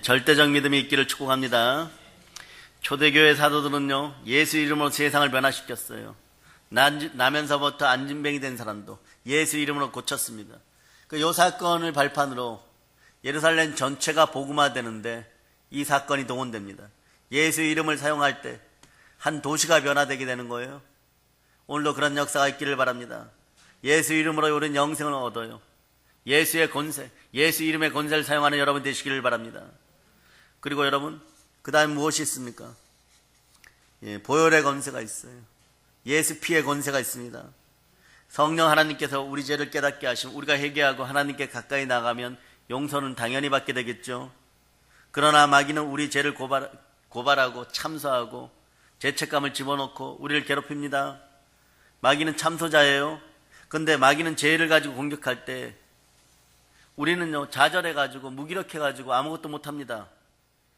절대적 믿음이 있기를 축복합니다. 초대교회 사도들은요, 예수 이름으로 세상을 변화시켰어요. 나면서부터 안진뱅이 된 사람도 예수 이름으로 고쳤습니다. 이 사건을 발판으로 예루살렘 전체가 복음화되는데 이 사건이 동원됩니다. 예수 이름을 사용할 때 한 도시가 변화되게 되는 거예요. 오늘도 그런 역사가 있기를 바랍니다. 예수 이름으로 우리는 영생을 얻어요. 예수의 권세, 예수 이름의 권세를 사용하는 여러분 되시기를 바랍니다. 그리고 여러분, 그 다음 무엇이 있습니까? 보혈의 권세가 있어요. 예수 피의 권세가 있습니다. 성령 하나님께서 우리 죄를 깨닫게 하시면 우리가 회개하고 하나님께 가까이 나가면 용서는 당연히 받게 되겠죠. 그러나 마귀는 우리 죄를 고발하고 참소하고 죄책감을 집어넣고 우리를 괴롭힙니다. 마귀는 참소자예요. 그런데 마귀는 죄를 가지고 공격할 때 우리는요, 좌절해가지고 무기력해가지고 아무것도 못합니다.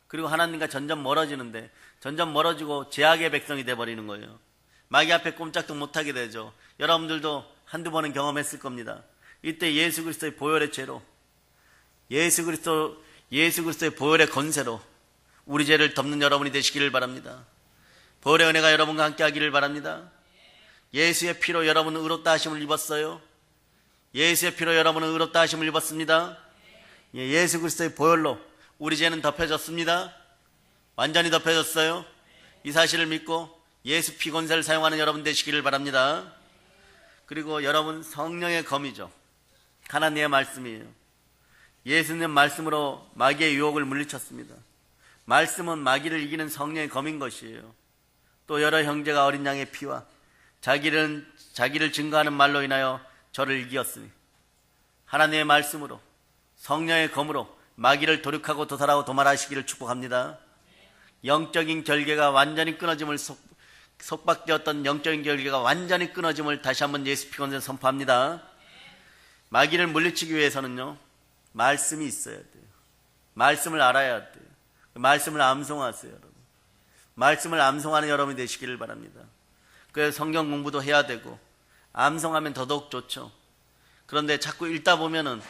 그리고 하나님과 점점 멀어지는데 점점 멀어지고 죄악의 백성이 돼버리는 거예요. 마귀 앞에 꼼짝도 못하게 되죠. 여러분들도 한두 번은 경험했을 겁니다. 이때 예수 그리스도의 보혈의 죄로, 예수 그리스도의 보혈의 권세로 우리 죄를 덮는 여러분이 되시기를 바랍니다. 보혈의 은혜가 여러분과 함께 하기를 바랍니다. 예수의 피로 여러분은 의롭다 하심을 입었어요. 예수의 피로 여러분은 의롭다 하심을 입었습니다. 예수 그리스도의 보혈로 우리 죄는 덮여졌습니다. 완전히 덮여졌어요. 이 사실을 믿고 예수 피 권세를 사용하는 여러분 되시기를 바랍니다. 그리고 여러분, 성령의 검이죠. 하나님의 말씀이에요. 예수님 말씀으로 마귀의 유혹을 물리쳤습니다. 말씀은 마귀를 이기는 성령의 검인 것이에요. 또 여러 형제가 어린 양의 피와 자기를 증거하는 말로 인하여 저를 이기었으니 하나님의 말씀으로 성령의 검으로 마귀를 도륙하고 도살하고 도말하시기를 축복합니다. 영적인 결계가 완전히 끊어짐을 속박되었던 영적인 결계가 완전히 끊어짐을 다시 한번 예수 피 권세를 선포합니다. 마귀를 물리치기 위해서는요, 말씀이 있어야 돼요. 말씀을 알아야 돼요. 말씀을 암송하세요, 여러분. 말씀을 암송하는 여러분이 되시기를 바랍니다. 그래서 성경 공부도 해야 되고 암송하면 더더욱 좋죠. 그런데 자꾸 읽다 보면은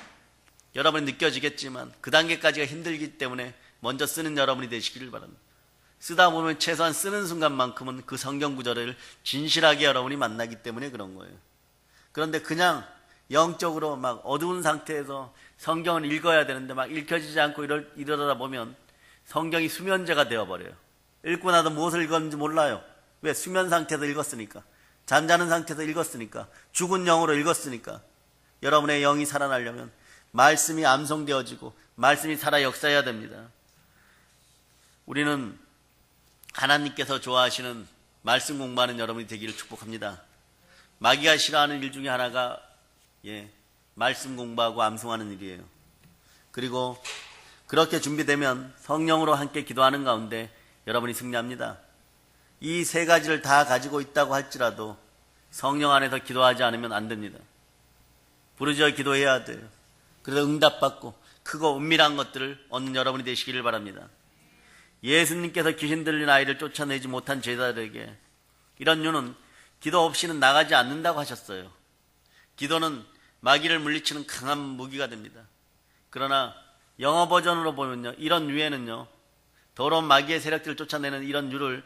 여러분이 느껴지겠지만 그 단계까지가 힘들기 때문에 먼저 쓰는 여러분이 되시기를 바랍니다. 쓰다 보면 최소한 쓰는 순간만큼은 그 성경 구절을 진실하게 여러분이 만나기 때문에 그런 거예요. 그런데 그냥 영적으로 막 어두운 상태에서 성경을 읽어야 되는데 막 읽혀지지 않고 이러다 보면 성경이 수면제가 되어버려요. 읽고 나도 무엇을 읽었는지 몰라요. 왜? 수면 상태에서 읽었으니까. 잠자는 상태에서 읽었으니까. 죽은 영으로 읽었으니까. 여러분의 영이 살아나려면 말씀이 암송되어지고 말씀이 살아 역사해야 됩니다. 우리는 하나님께서 좋아하시는 말씀 공부하는 여러분이 되기를 축복합니다. 마귀가 싫어하는 일 중에 하나가 말씀 공부하고 암송하는 일이에요. 그리고 그렇게 준비되면 성령으로 함께 기도하는 가운데 여러분이 승리합니다. 이 세 가지를 다 가지고 있다고 할지라도 성령 안에서 기도하지 않으면 안 됩니다. 부르짖어 기도해야 돼요. 그래서 응답받고 크고 은밀한 것들을 얻는 여러분이 되시기를 바랍니다. 예수님께서 귀신 들린 아이를 쫓아내지 못한 제자들에게 이런 유는 기도 없이는 나가지 않는다고 하셨어요. 기도는 마귀를 물리치는 강한 무기가 됩니다. 그러나 영어 버전으로 보면요, 이런 유에는요, 더러운 마귀의 세력들을 쫓아내는 이런 유를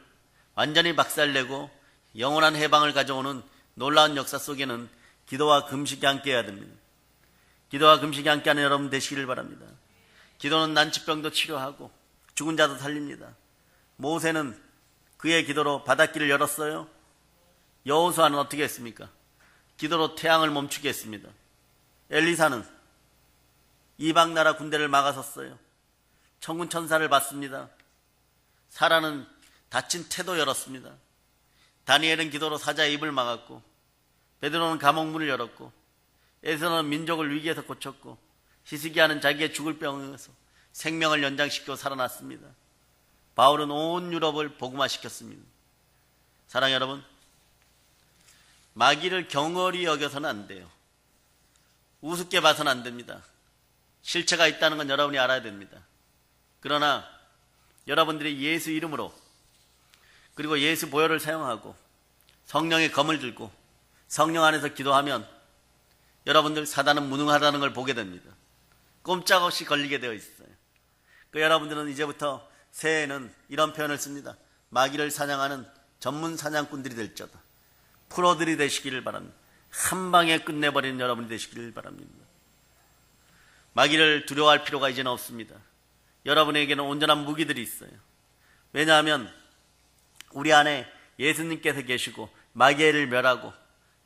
완전히 박살내고 영원한 해방을 가져오는 놀라운 역사 속에는 기도와 금식이 함께해야 됩니다. 기도와 금식이 함께하는 여러분 되시기를 바랍니다. 기도는 난치병도 치료하고 죽은 자도 살립니다. 모세는 그의 기도로 바닷길을 열었어요. 여호수아는 어떻게 했습니까? 기도로 태양을 멈추게 했습니다. 엘리사는 이방 나라 군대를 막아섰어요. 천군 천사를 받습니다. 사라는 닫힌 태도 열었습니다. 다니엘은 기도로 사자의 입을 막았고, 베드로는 감옥 문을 열었고, 에스더는 민족을 위기에서 고쳤고, 히스기야는 자기의 죽을 병에서 생명을 연장시키고 살아났습니다. 바울은 온 유럽을 복음화시켰습니다. 사랑하는 여러분, 마귀를 경홀히 여겨서는 안 돼요. 우습게 봐서는 안 됩니다. 실체가 있다는 건 여러분이 알아야 됩니다. 그러나 여러분들이 예수 이름으로 그리고 예수 보혈을 사용하고 성령의 검을 들고 성령 안에서 기도하면 여러분들 사단은 무능하다는 걸 보게 됩니다. 꼼짝없이 걸리게 되어 있어요. 그 여러분들은 이제부터 새해에는 이런 표현을 씁니다. 마귀를 사냥하는 전문 사냥꾼들이 될지어다. 프로들이 되시기를 바랍니다. 한 방에 끝내버리는 여러분이 되시기를 바랍니다. 마귀를 두려워할 필요가 이제는 없습니다. 여러분에게는 온전한 무기들이 있어요. 왜냐하면 우리 안에 예수님께서 계시고 마귀의 일을 멸하고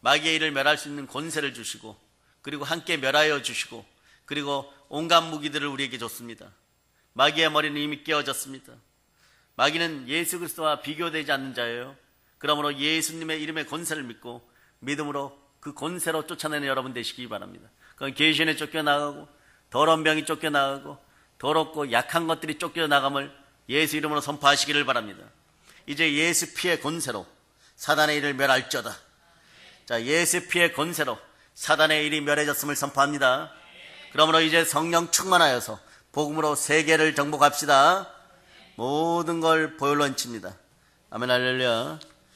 마귀의 일을 멸할 수 있는 권세를 주시고 그리고 함께 멸하여 주시고 그리고 온갖 무기들을 우리에게 줬습니다. 마귀의 머리는 이미 깨어졌습니다. 마귀는 예수 그리스도와 비교되지 않는 자예요. 그러므로 예수님의 이름의 권세를 믿고 믿음으로 그 권세로 쫓아내는 여러분 되시기 바랍니다. 그건 계신에 쫓겨나가고 더러운 병이 쫓겨나가고 더럽고 약한 것들이 쫓겨나감을 예수 이름으로 선포하시기를 바랍니다. 이제 예수 피의 권세로 사단의 일을 멸할지어다. 자, 예수 피의 권세로 사단의 일이 멸해졌음을 선포합니다. 그러므로 이제 성령 충만하여서 복음으로 세계를 정복합시다. 모든 걸 보혈로 훔칩니다. 아멘 할렐루야.